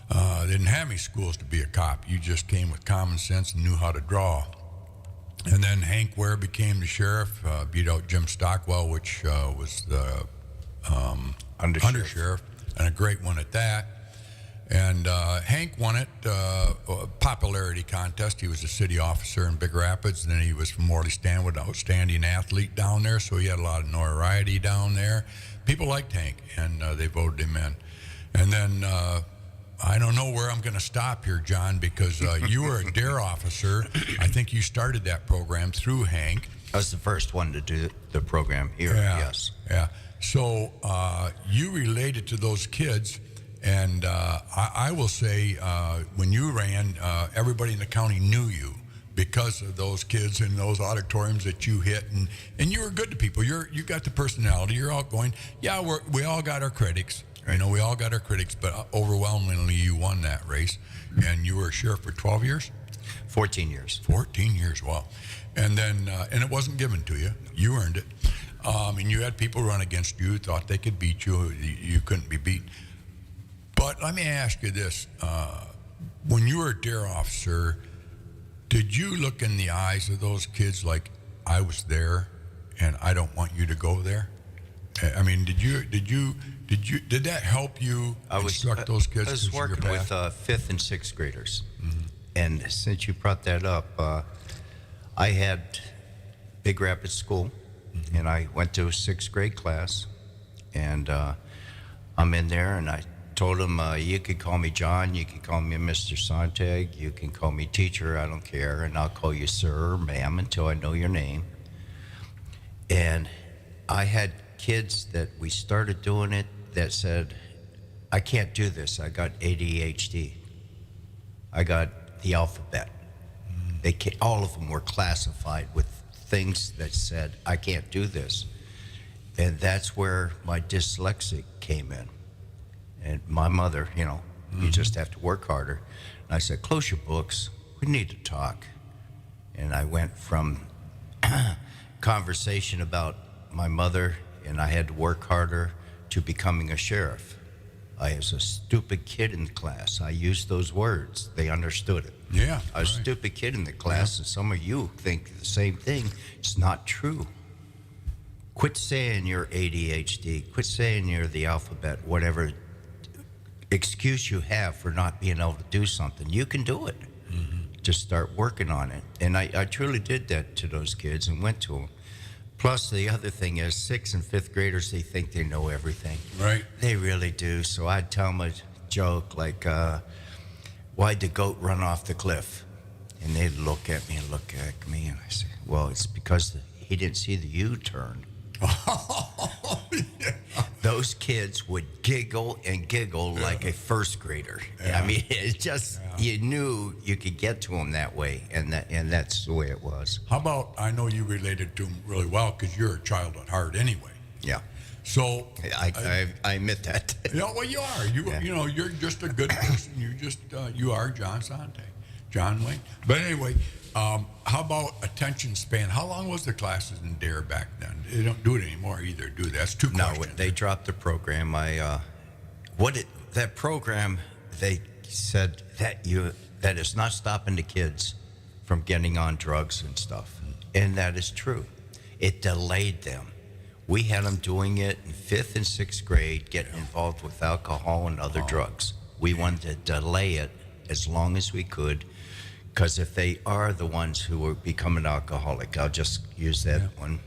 They didn't have any schools to be a cop. You just came with common sense and knew how to draw. And then Hank Ware became the sheriff, beat out Jim Stockwell, which was the undersheriff, and a great one at that. And Hank won it, popularity contest. He was a city officer in Big Rapids, and then he was from Morley Stanwood, outstanding athlete down there, so he had a lot of notoriety down there. People liked Hank, and they voted him in. And then I don't know where I'm going to stop here, John, because you were a DARE officer. I think you started that program through Hank. I was the first one to do the program here, yes. Yeah. So you related to those kids, and I will say when you ran, everybody in the county knew you because of those kids in those auditoriums that you hit, and you were good to people. You got the personality. You're outgoing. Yeah, we all got our critics. Right. You know, we all got our critics, but overwhelmingly you won that race, and you were a sheriff for 12 years? 14 years. 14 years, wow. And then, and it wasn't given to you. You earned it. And you had people run against you, thought they could beat you. You couldn't be beat. But let me ask you this. When you were a DARE officer, did you look in the eyes of those kids like, I was there and I don't want you to go there? I mean, did that help you instruct those kids? I was working with 5th and 6th graders. Mm-hmm. And since you brought that up, I had Big Rapids School, mm-hmm. and I went to a 6th grade class, and I'm in there, and I told them, you can call me John, you can call me Mr. Sontag, you can call me teacher, I don't care, and I'll call you sir or ma'am until I know your name. And I had kids that we started doing it that said, I can't do this. I got ADHD. I got the alphabet. All of them were classified with things that said, I can't do this. And that's where my dyslexic came in. And my mother, you just have to work harder. And I said, close your books. We need to talk. And I went from conversation about my mother and I had to work harder to becoming a sheriff. I was a stupid kid in the class. I used those words. They understood it. Yeah. I was a stupid kid in the class, and some of you think the same thing. It's not true. Quit saying you're ADHD. Quit saying you're the alphabet, whatever excuse you have for not being able to do something. You can do it. Mm-hmm. Just start working on it. And I truly did that to those kids and went to them. Plus, the other thing is 6th and 5th graders, they think they know everything. Right. They really do. So I'd tell them a joke like, why'd the goat run off the cliff? And they'd look at me, and I say, well, it's because he didn't see the U-turn. Yeah. Those kids would giggle and giggle like a first grader. Yeah. I mean, it's just, you knew you could get to them that way, and that's the way it was. How about, I know you related to them really well because you're a child at heart anyway. Yeah. So I admit that. Well, you are. You're just a good person. You are John Sontag, John Wayne. But anyway, how about attention span? How long was the classes in DARE back then? They don't do it anymore either, do they? That's two questions. No, they dropped the program. That program, they said that is not stopping the kids from getting on drugs and stuff. And that is true. It delayed them. We had them doing it in 5th and 6th grade, getting involved with alcohol and other drugs. We wanted to delay it as long as we could, because if they are the ones who are becoming alcoholic, I'll just use that one.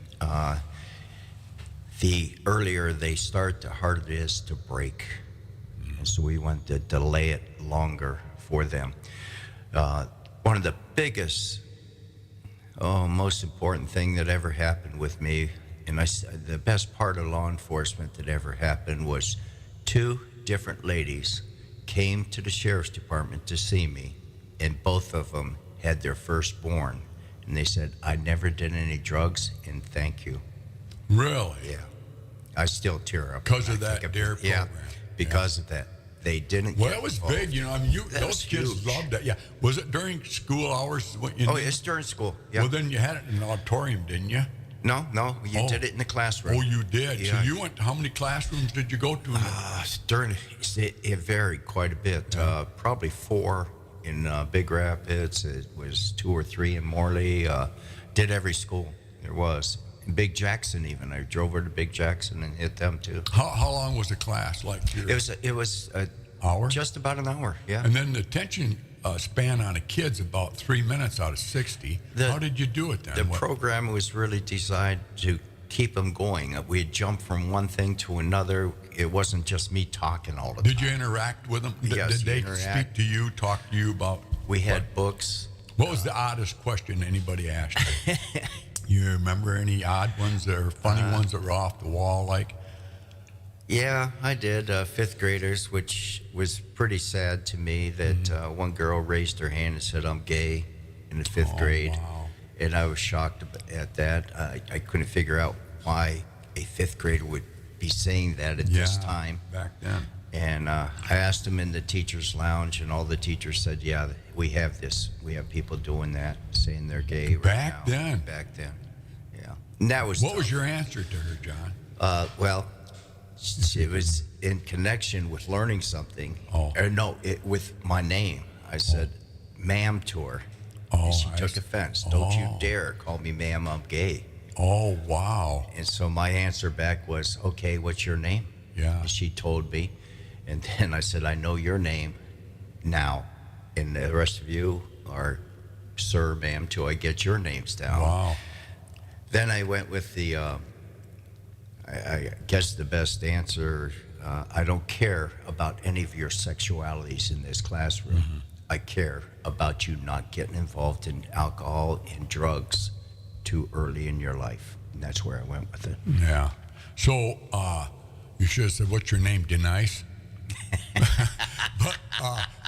The earlier they start, the harder it is to break. And so we want to delay it longer for them. One of the biggest, most important thing that ever happened with me, and the best part of law enforcement that ever happened was 2 different ladies came to the sheriff's department to see me, and both of them had their firstborn. And they said, I never did any drugs, and thank you. Really? Yeah. I still tear up. Because of that DARE program? Yeah, because of that. they didn't. Well, get it was involved. big. You know, I mean, That those was kids huge. loved it. Yeah. Was it during school hours? It's during school. Yeah. Well, then you had it in the auditorium, didn't you? No, you did it in the classroom. Oh, you did. Yeah. So you went. How many classrooms did you go to? It varied quite a bit. Probably 4 in Big Rapids. It was 2 or 3 in Morley. Did every school there was. In Big Jackson, even I drove over to Big Jackson and hit them too. How long was the class? Like it was an hour. Just about an hour. Yeah. And then the attention span on a kid's about 3 minutes out of 60. How did you do it then? The program was really designed to keep them going. We'd jump from one thing to another. It wasn't just me talking all the time. Did you interact with them? Yes, Did they interact. speak to you, talk to you about? We had books. What was the oddest question anybody asked you? You remember any odd ones or funny ones that were off the wall like? Yeah, I did. 5th graders, which was pretty sad to me that one girl raised her hand and said, I'm gay in the 5th grade. Wow. And I was shocked at that. I couldn't figure out why a 5th grader would be saying that at this time. Back then. And I asked them in the teacher's lounge, and all the teachers said, yeah, we have this. We have people doing that, saying they're gay right Back now. then? Back then, yeah. And that was What was your answer to her, John? well, it was in connection with learning something. With my name. I said, ma'am to her. And she took offense. Don't you dare call me ma'am, I'm gay. Oh, wow. And so my answer back was, okay, what's your name? Yeah. And she told me. And then I said, I know your name now. And the rest of you are sir, ma'am, till I get your names down. Wow. Then I went with the, I guess the best answer, I don't care about any of your sexualities in this classroom. Mm-hmm. I care about you not getting involved in alcohol and drugs too early in your life. And that's where I went with it. Yeah. So you should have said, what's your name, Denise? But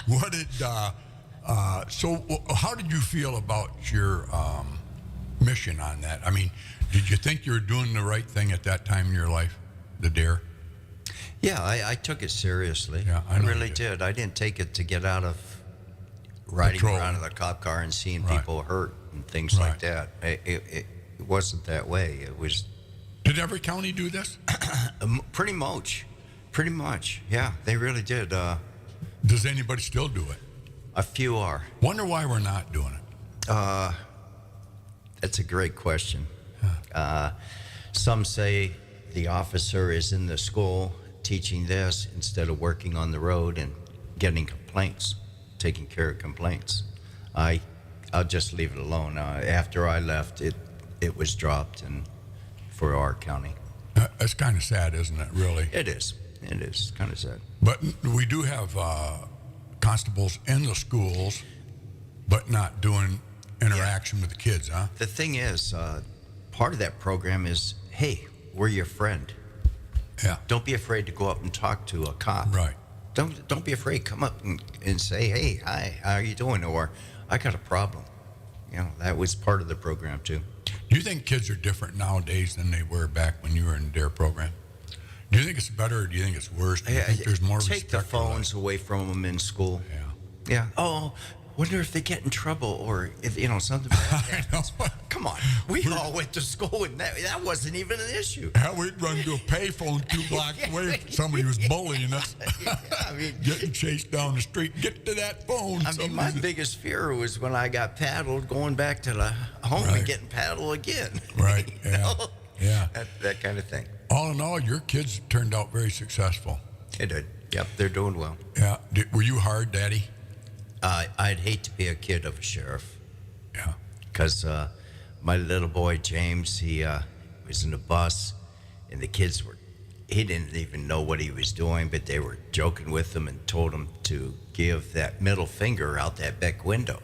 what did, so how did you feel about your mission on that? I mean, did you think you were doing the right thing at that time in your life, the dare? Yeah, I took it seriously. Yeah, I really did. I didn't take it to get out of riding around in a cop car and seeing people hurt and things like that. It wasn't that way. It was. Did every county do this? Pretty much. Pretty much. Yeah, they really did. Does anybody still do it? A few are. Wonder why we're not doing it. That's a great question. Some say the officer is in the school teaching this instead of working on the road and getting complaints, taking care of complaints. I'll just leave it alone. After I left, it was dropped for our county. That's kind of sad, isn't it, really? It is. It is kind of sad. But we do have constables in the schools, but not doing interaction with the kids, huh? The thing is, part of that program is, hey, we're your friend. Yeah. Don't be afraid to go up and talk to a cop. Right. Don't be afraid. Come up and say, hey, hi, how are you doing? Or I got a problem. You know, that was part of the program too. Do you think kids are different nowadays than they were back when you were in the DARE program? Do you think it's better or do you think it's worse? Do you think there's more Take respect? the phones away from them in school. Yeah. Yeah. Oh, wonder if they get in trouble or if, something bad happens. Come on. We all went to school and that wasn't even an issue. How we'd run to a payphone 2 blocks away from somebody who was bullying us. I mean, getting chased down the street. Get to that phone. I mean, my biggest fear was when I got paddled, going back to the home and getting paddled again. Right. Yeah. Yeah. That kind of thing. All in all, your kids turned out very successful. They did. Yep, they're doing well. Yeah. Were you hard, Daddy? I'd hate to be a kid of a sheriff. Yeah. Because my little boy, James, he was in the bus, and the kids he didn't even know what he was doing, but they were joking with him and told him to give that middle finger out that back window.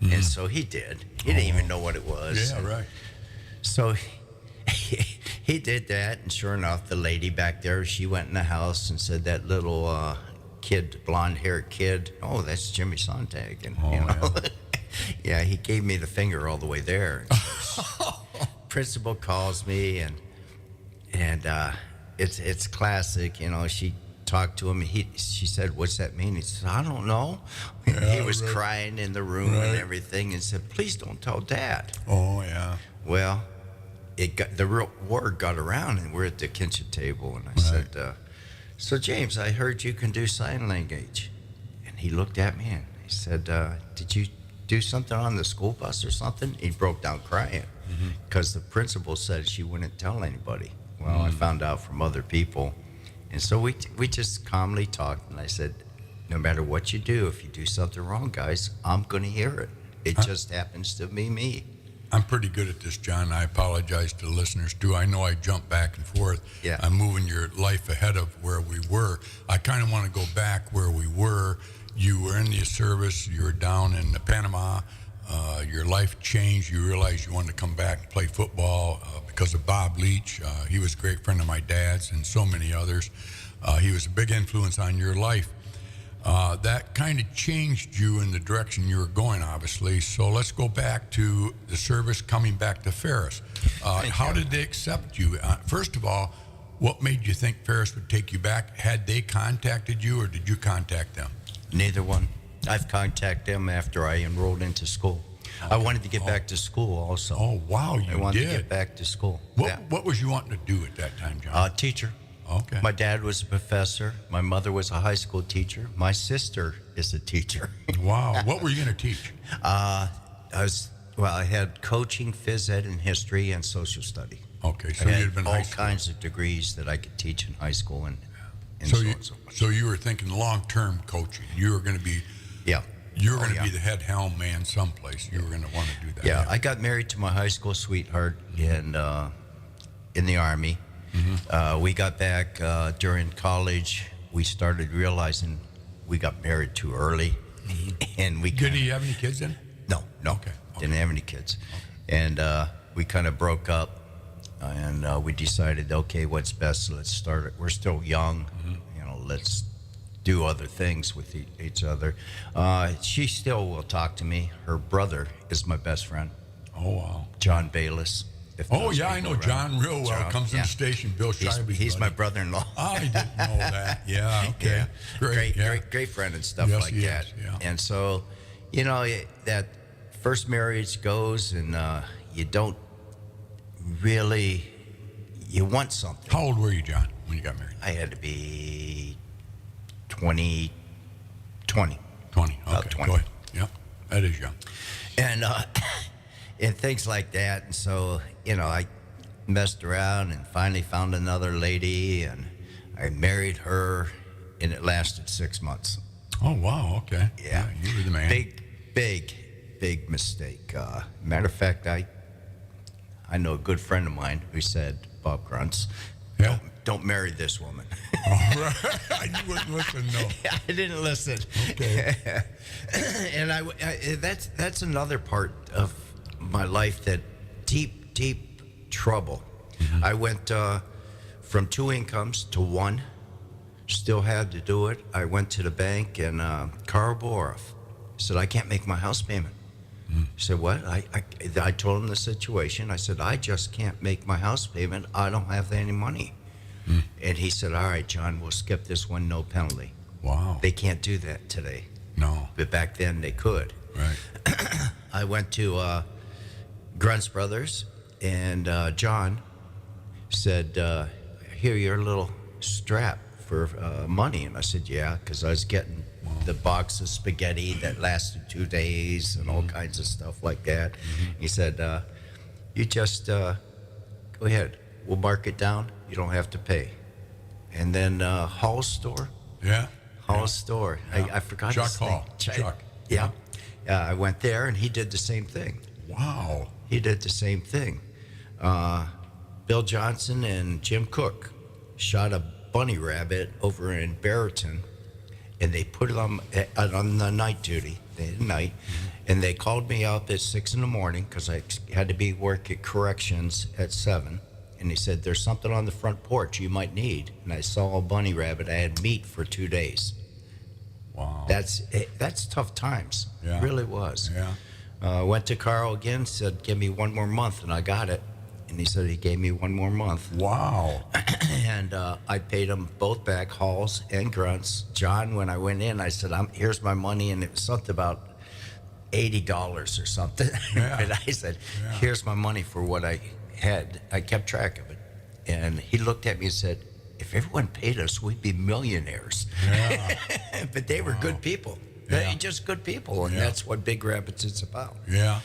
Mm-hmm. And so he did. He didn't even know what it was. Yeah, right. So he did that, and sure enough, the lady back there, she went in the house and said that little kid, blonde-haired kid, oh, that's Jimmy Sontag. And, yeah, he gave me the finger all the way there. Principal calls me, and it's classic. She talked to him. She said, "What's that mean?" He said, "I don't know." And he was crying in the room and everything, and said, "Please don't tell Dad." Oh yeah. Well, the real word got around, and we're at the kitchen table, and I said, "So James, I heard you can do sign language," and he looked at me and he said, "Did you do something on the school bus or something?" He broke down crying because the principal said she wouldn't tell anybody. Well, I found out from other people, and so we just calmly talked, and I said, "No matter what you do, if you do something wrong, guys, I'm going to hear it. It just happens to be me." I'm pretty good at this, John. I apologize to the listeners, too. I know I jump back and forth. Yeah. I'm moving your life ahead of where we were. I kind of want to go back where we were. You were in the service. You were down in Panama. Your life changed. You realized you wanted to come back and play football because of Bob Leach. He was a great friend of my dad's and so many others. He was a big influence on your life. That kind of changed you in the direction you were going, obviously. So let's go back to the service, coming back to Ferris. How did they accept you? First of all, what made you think Ferris would take you back? Had they contacted you, or did you contact them? Neither one. I've contacted them after I enrolled into school. I wanted to get back to school also. Oh, wow, you I wanted did. to get back to school. What was you wanting to do at that time, John? Teacher. Okay. My dad was a professor. My mother was a high school teacher. My sister is a teacher. Wow. What were you going to teach? I had coaching, phys ed, and history, and social study. Okay, so I you'd had have been all high school. kinds of degrees that I could teach in high school, and So so you, on and so forth. so you were thinking long-term coaching. You were going to be, you were going to be the head helm man someplace. You were going to want to do that. Yeah, I got married to my high school sweetheart in the Army. We got back during college. We started realizing we got married too early, and we Did he have any kids then? No. Okay. Didn't have any kids, and we kind of broke up, and we decided, okay, what's best? Let's start it. We're still young, let's do other things with each other. She still will talk to me. Her brother is my best friend. Oh wow, John Bayless. Oh yeah, I know John real well. John, Comes in the station. Bill Scheibe. He's my brother-in-law. I didn't know that. Yeah. Okay. Yeah. Great friend and stuff like that. Yeah. And so, that first marriage goes, and you don't really, you want something. How old were you, John, when you got married? I had to be 20. 20. About Okay. 20. Go ahead. Yep. That is young. And and things like that. And so, I messed around and finally found another lady, and I married her, and it lasted 6 months. Oh wow. Okay. Yeah. You were the man. Big mistake. Matter of fact, I know a good friend of mine who said, Bob Grunts, don't marry this woman. All right. You wouldn't listen, no. I didn't listen. Okay. And that's another part of my life, that deep trouble. I went from 2 incomes to 1. Still had to do it. I went to the bank, and Carl Boroff said, I can't make my house payment. He said, what? I told him the situation. I said, I just can't make my house payment. I don't have any money. And he said, all right, John, we'll skip this one, no penalty. Wow. They can't do that today. No. But back then they could. Right. I went to Grunts Brothers, and John said, here, your little strap for money. And I said, yeah, because I was getting the box of spaghetti that lasted 2 days and all kinds of stuff like that. He said, you just go ahead. We'll mark it down. You don't have to pay. And then Hall's store. Yeah. Hall's store. Yeah. I forgot Chuck his name. Hall. Chuck. Yeah. I went there, and he did the same thing. Wow. He did the same thing. Bill Johnson and Jim Cook shot a bunny rabbit over in Barrington, and they put it on the night duty. They had night, and they called me up at 6 in the morning because I had to be work at corrections at 7. And he said, there's something on the front porch you might need. And I saw a bunny rabbit. I had meat for 2 days. Wow. That's tough times. Yeah. It really was. Yeah. Went to Carl again, said, give me 1 more month, and I got it. And he said he gave me 1 more month. Wow. And I paid them both back, Halls and Grunts. John, when I went in, I said, here's my money. And it was something about $80 or something. Yeah. And I said, here's my money for what I had. I kept track of it. And he looked at me and said, if everyone paid us, we'd be millionaires. Yeah. But they were good people. They're just good people. And that's what Big Rapids is about. Yeah.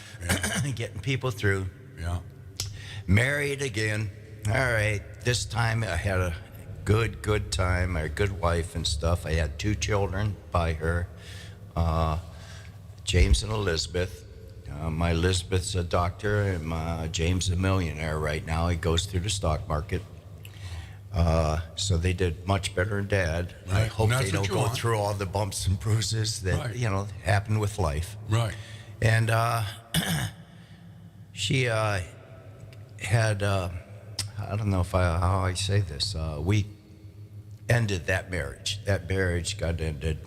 Getting people through. Yeah. Married again. All right. This time I had a good time. I had a good wife and stuff. I had 2 children by her, James and Elizabeth. My Elizabeth's a doctor, and my James is a millionaire right now. He goes through the stock market. So they did much better than Dad. Right. I hope And they don't go through all the bumps and bruises that, happen with life. Right. And she had, I don't know how I say this, we ended that marriage. That marriage got ended.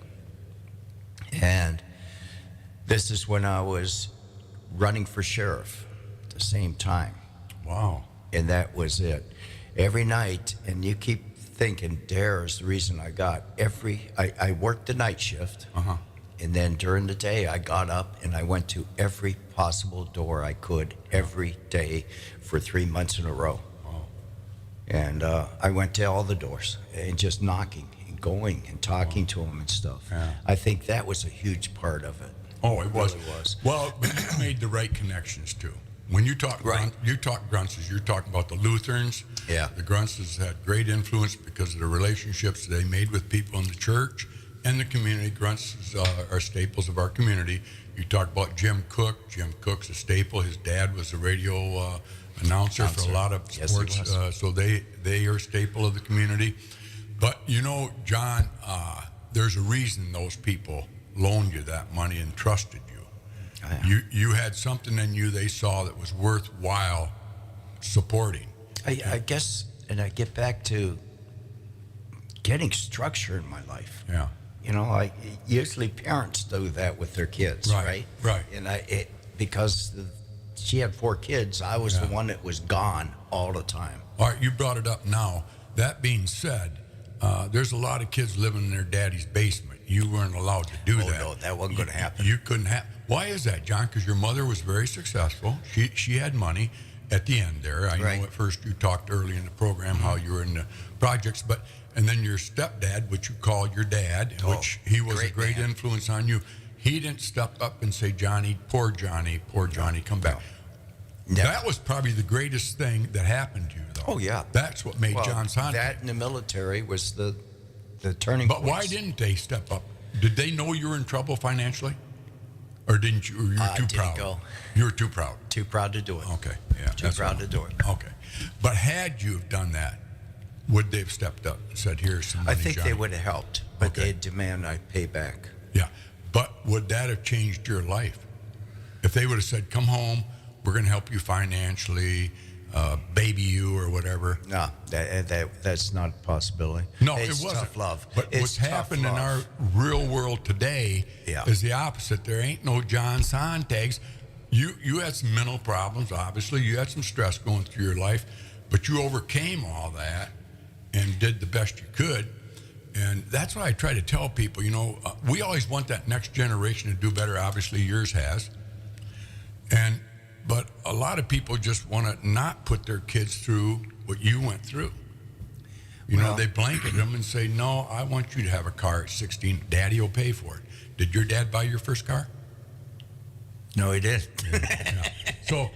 And this is when I was running for sheriff at the same time. Wow. And that was it. Every night, and you keep thinking, Dare is the reason I got I worked the night shift. And then during the day, I got up and I went to every possible door I could every day for 3 months in a row. Wow. And I went to all the doors and just knocking and going and talking to them and stuff. Yeah. I think that was a huge part of it. Oh, it was. Really was. Well, but you made the right connections too. When you talk Grunts, you're talking about the Lutherans. Yeah. The Grunts had great influence because of the relationships they made with people in the church and the community. Grunts are staples of our community. You talk about Jim Cook. Jim Cook's a staple. His dad was a radio announcer for a lot of sports. Yes, he was. So they are a staple of the community. But John, there's a reason those people loaned you that money and trusted you. You had something in you they saw that was worthwhile supporting. I guess, and I get back to getting structure in my life. Yeah. Usually parents do that with their kids, right? Right. And because she had 4 kids, I was the one that was gone all the time. All right, you brought it up now. That being said, there's a lot of kids living in their daddy's basement. You weren't allowed to do that. No, that wasn't going to happen. You couldn't have. Why is that, John? Because your mother was very successful. She had money at the end there. I know at first you talked early in the program how you were in the projects, and then your stepdad, which you called your dad, which he was a great influence on you. He didn't step up and say, poor Johnny, come back. No. That was probably the greatest thing that happened to you, though. Oh, yeah. That's what made John Sontag. That in the military was the turning point. But why didn't they step up? Did they know you were in trouble financially? Or didn't you? Or you were too proud? Go. You were too proud. Too proud to do it. Okay. Yeah. Too proud to do it. Okay. But had you have done that, would they have stepped up and said, here's some money, I think Johnny? they would have helped, but they'd demand I pay back. Yeah. But would that have changed your life? If they would have said, come home, we're going to help you financially, baby you or whatever. No, that's not a possibility. No, it's it wasn't. Tough love. But it's what's happened in our real world today is the opposite. There ain't no John Sontags. You had some mental problems, obviously. You had some stress going through your life, but you overcame all that and did the best you could. And that's what I try to tell people. We always want that next generation to do better. Obviously, yours has. But a lot of people just want to not put their kids through what you went through. They blanket them and say, no, I want you to have a car at 16. Daddy will pay for it. Did your dad buy your first car? No, he did. Yeah. So,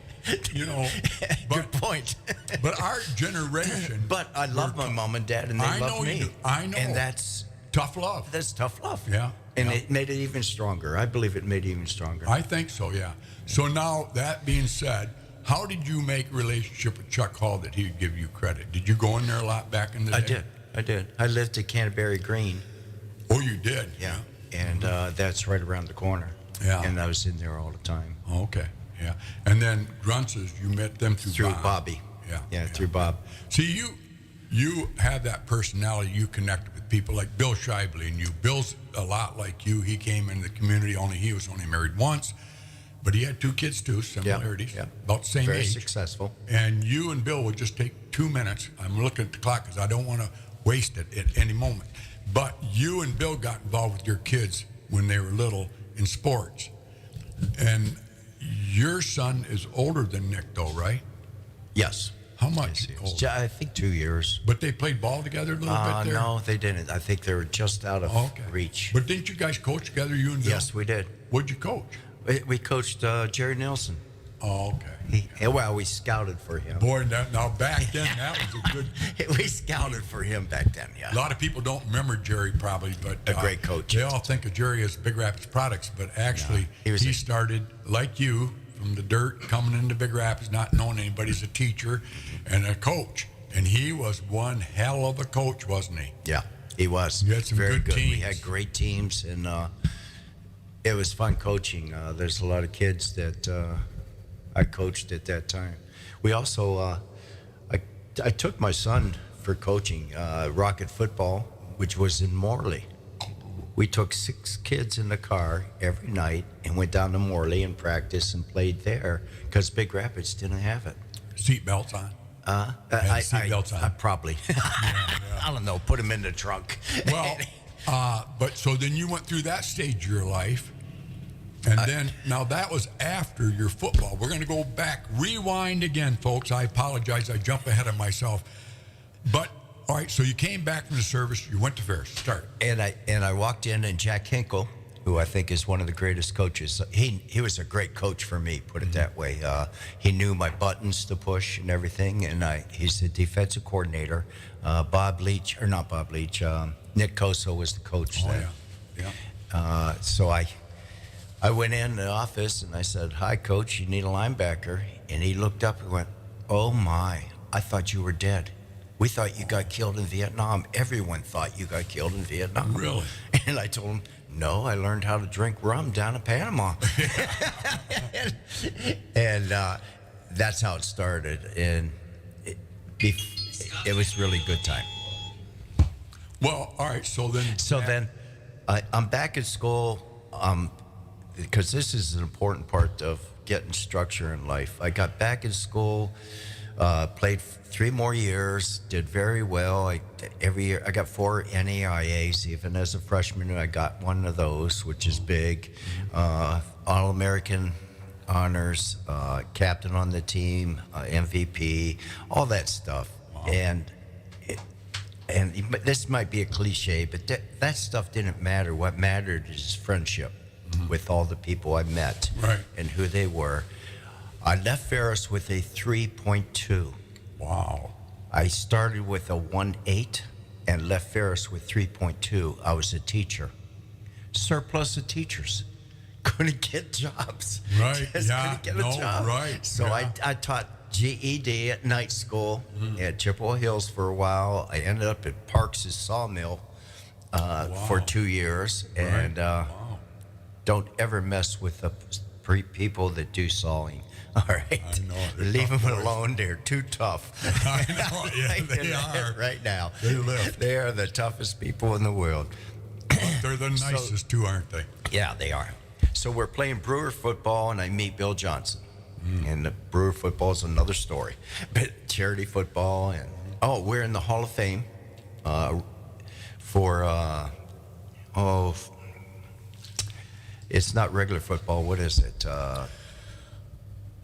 good point. But our generation. But I love my mom and dad, and they love me. I know. And that's tough love. That's tough love. Yeah. And it made it even stronger. I believe it made it even stronger. I think so, yeah. So now, that being said, how did you make a relationship with Chuck Hall that he'd give you credit? Did you go in there a lot back in the day? I did. I lived at Canterbury Green. Oh, you did? Yeah. And that's right around the corner. Yeah. And I was in there all the time. Okay, yeah. And then Gruntz's, you met them through Bob. Bobby. Yeah, through Bob. See, you have that personality. You connect with people like Bill Shively and you. Bill's a lot like you. He came in the community, he was only married once. but he had 2 kids too, similarities, about the same Very age. successful. And you and Bill would just take 2 minutes. I'm looking at the clock because I don't want to waste it at any moment. But you and Bill got involved with your kids when they were little in sports. And your son is older than Nick, though, right? Yes. How much? Yes, I think 2 years. But they played ball together a little bit there? No, they didn't. I think they were just out of reach. But didn't you guys coach together, you and Bill? Yes, we did. What'd you coach? We coached Jerry Nielsen. Oh, okay. We scouted for him. Boy, now back then, that was a good... We scouted for him back then, yeah. A lot of people don't remember Jerry probably, but... A great coach. They all think of Jerry as Big Rapids Products, but actually, he started, like you, from the dirt, coming into Big Rapids, not knowing anybody, as a teacher and a coach. And he was one hell of a coach, wasn't he? Yeah, he was. You had some very good teams. We had great teams, and it was fun coaching. There's a lot of kids that I coached at that time. We also, I took my son for coaching rocket football, which was in Morley. We took 6 kids in the car every night and went down to Morley and practiced and played there because Big Rapids didn't have it. Seatbelts on? Seatbelts on. Probably. I don't know. Put them in the trunk. Well, but so then you went through that stage of your life. And then, now that was after your football. We're going to go back, rewind again, folks. I apologize. I jump ahead of myself. But, all right, so you came back from the service. You went to Ferris. Start. And I walked in, and Jack Hinkle, who I think is one of the greatest coaches, he was a great coach for me, put it that way. He knew my buttons to push and everything, and he's the defensive coordinator. Nick Coso was the coach then. Yeah. So I went in the office and I said, "Hi, Coach, you need a linebacker." And he looked up and went, "Oh, my, I thought you were dead. We thought you got killed in Vietnam. Everyone thought you got killed in Vietnam." Really? And I told him, "No, I learned how to drink rum down in Panama." And that's how it started. And it was really good time. Well, all right, so then... I'm back at school because this is an important part of getting structure in life. I got back in school, played 3 more years, did very well. Every year I got 4 NAIAs. Even as a freshman, I got one of those, which is big. All-American honors, captain on the team, MVP, all that stuff. Wow. And this might be a cliche, but that stuff didn't matter. What mattered is friendship with all the people I met and who they were. I left Ferris with a 3.2. Wow. I started with a 1.8 and left Ferris with 3.2. I was a teacher. Surplus of teachers. Couldn't get jobs. Right, Just couldn't get a job. Right. So I taught GED at night school at Chippewa Hills for a while. I ended up at Parks' Sawmill for 2 years. And don't ever mess with the people that do sawing. All right. I know. Leave them alone. They're too tough. I know. Yeah, they are. Right now. They live. They are the toughest people in the world. They're the nicest too, aren't they? Yeah, they are. So we're playing Brewer football, and I meet Bill Johnson. And the Brewer football is another story. But charity football, and we're in the Hall of Fame for it's not regular football. What is it?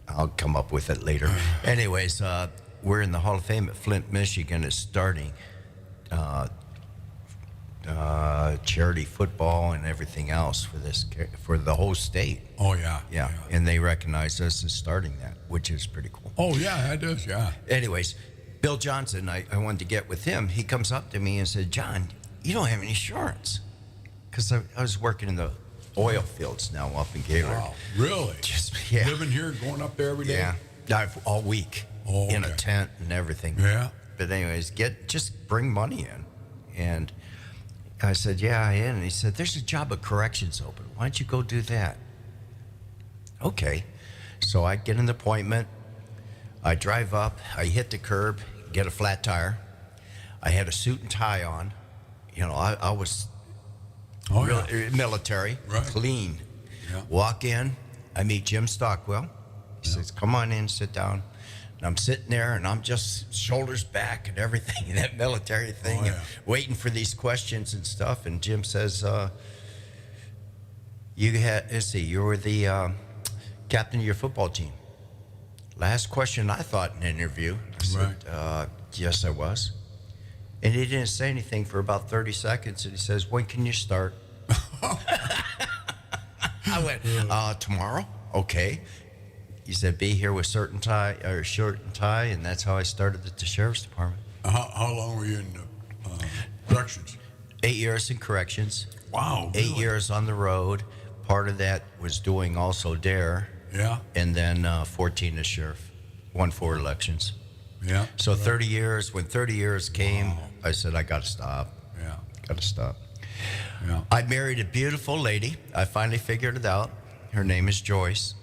I'll come up with it later. Anyways, we're in the Hall of Fame at Flint, Michigan. It's starting charity football and everything else for the whole state. Oh, yeah. Yeah. And they recognize us as starting that, which is pretty cool. Oh, yeah, it is, yeah. Anyways, Bill Johnson, I wanted to get with him. He comes up to me and said, "John, you don't have any insurance." Because I was working in the oil fields now up in Gaylord. Wow, really? Living here, going up there every day? Yeah, all week in a tent and everything. Yeah. But anyways, just bring money in. And I said, "Yeah, I am." And he said, "There's a job of corrections open. Why don't you go do that?" Okay. So I get an appointment. I drive up. I hit the curb, get a flat tire. I had a suit and tie on. You know, I was military, clean. Yeah. Walk in, I meet Jim Stockwell. He says, come on in, sit down. And I'm sitting there, and I'm just shoulders back and everything, that military thing, and waiting for these questions and stuff. And Jim says, you were the captain of your football team. Last question I thought in an interview. I said, yes, I was. And he didn't say anything for about 30 seconds, and he says, when can you start? I went, tomorrow? Okay. He said, be here with shirt and tie, and that's how I started at the sheriff's department. How long were you in corrections? 8 years in corrections. Wow. 8 years on the road. Part of that was doing also DARE. Yeah. And then 14 as sheriff. Won 4 elections. Yeah. So 30 years. When 30 years came, I said, I got to stop. Yeah. Got to stop. Yeah. I married a beautiful lady. I finally figured it out. Her name is Joyce.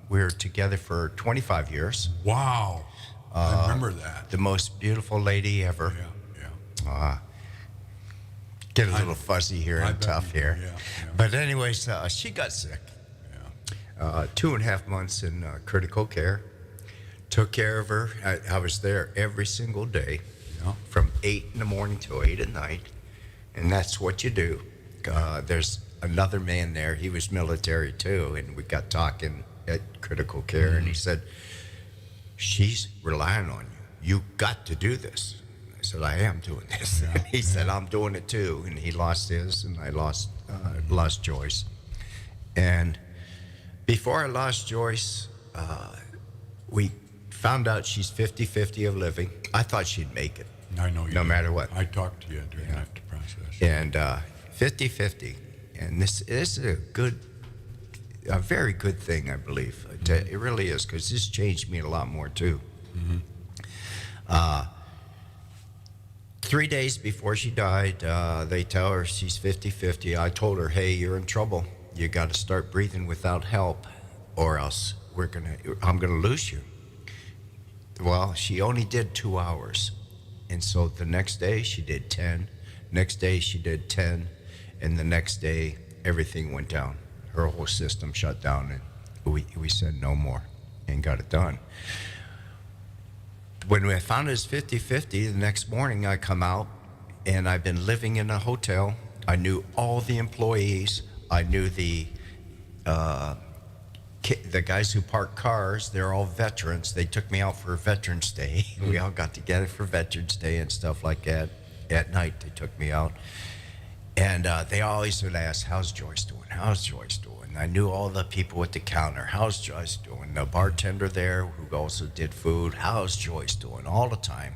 We were together for 25 years. Wow. I remember that. The most beautiful lady ever. Yeah. Get a little fuzzy here and tough here. Yeah. But anyways, she got sick. 2.5 months in critical care. Took care of her. I was there every single day, from 8 in the morning till 8 at night. And that's what you do. There's another man there. He was military too. And we got talking at critical care. And he said, she's relying on you. You got to do this. I said, I am doing this. And he said, I'm doing it too. And he lost his, and I lost Joyce. And before I lost Joyce, we found out she's 50-50 of living. I thought she'd make it. I know you. No matter what. I talked to you during that process. And 50-50. And this is a very good thing, I believe. It really is, because this changed me a lot more too. 3 days before she died, they tell her she's 50-50. I told her, hey, you're in trouble. You got to start breathing without help, or else I'm gonna lose you. Well, she only did 2 hours. And so the next day she did 10. Next day she did 10. And the next day everything went down. Her whole system shut down, and we said no more and got it done. When I found it was 50-50, the next morning I come out, and I've been living in a hotel. I knew all the employees. I knew the guys who park cars. They're all veterans. They took me out for a Veterans Day. We all got together for Veterans Day and stuff like that. At night they took me out. And they always would ask, how's Joyce doing? How's Joyce doing? I knew all the people at the counter. How's Joyce doing? The bartender there who also did food. How's Joyce doing? All the time.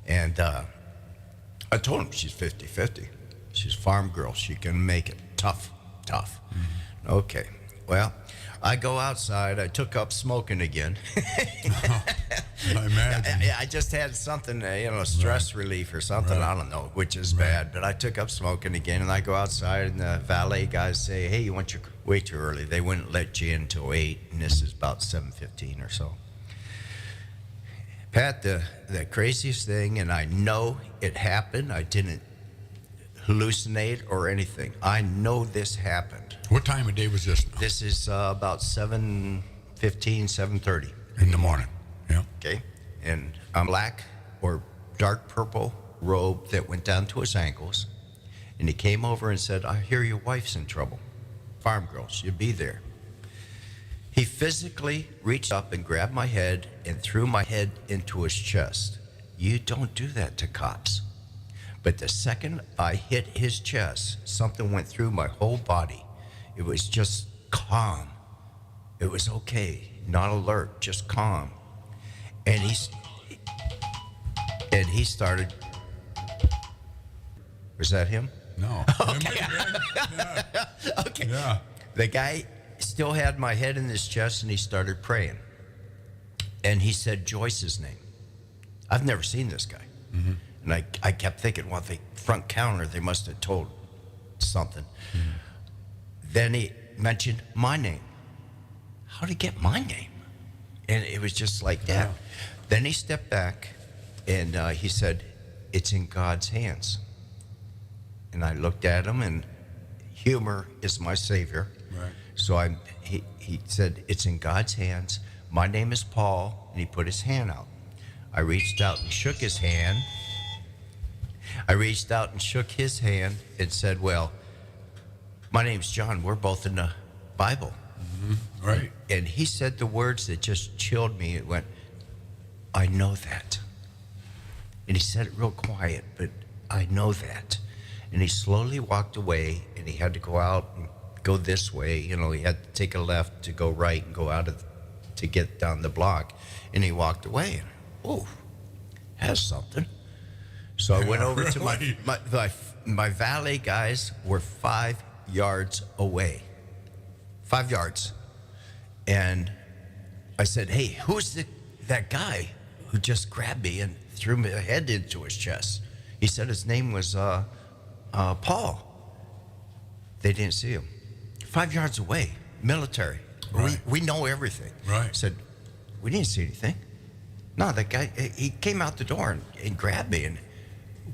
And I told him she's 50-50. She's a farm girl. She can make it. Tough. Okay. Well, I go outside. I took up smoking again. I imagine. I just had something, stress relief or something. I don't know, which is bad. But I took up smoking again, and I go outside, and the valet guys say, hey, you went way too early. They wouldn't let you in until 8, and this is about 7:15 or so. Pat, the craziest thing, and I know it happened. I didn't hallucinate or anything. I know this happened. What time of day was this now? This is about 7:15, 7:30. In the morning. Yeah. Okay. And a black or dark purple robe that went down to his ankles. And he came over and said, I hear your wife's in trouble. Farm girl, she'll be there. He physically reached up and grabbed my head and threw my head into his chest. You don't do that to cops. But the second I hit his chest, something went through my whole body. It was just calm. It was okay, not alert, just calm. And he started. Was that him? No. Okay. Okay. Yeah. The guy still had my head in his chest, and he started praying. And he said Joyce's name. I've never seen this guy. Mm-hmm. And I kept thinking, well, the front counter, they must have told something. Mm-hmm. Then he mentioned my name. How did he get my name? And it was just like that. Then he stepped back, and he said, it's in God's hands. And I looked at him, and humor is my savior. Right. So he said, it's in God's hands. My name is Paul. And he put his hand out. I reached out and shook his hand. And said, well, my name's John. We're both in the Bible. Mm-hmm. Right. And he said the words that just chilled me. It went, I know that. And he said it real quiet, but I know that. And he slowly walked away, and he had to go out and go this way. You know, he had to take a left to go right and go out to get down the block. And he walked away. And, oh, has something. So I went over to my valet guys were 5 yards away. 5 yards. And I said, hey, who's that guy who just grabbed me and threw my head into his chest? He said his name was Paul. They didn't see him. 5 yards away, military. Right. We know everything. Right. I said, we didn't see anything. No, that guy, he came out the door and grabbed me, and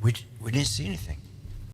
we didn't see anything.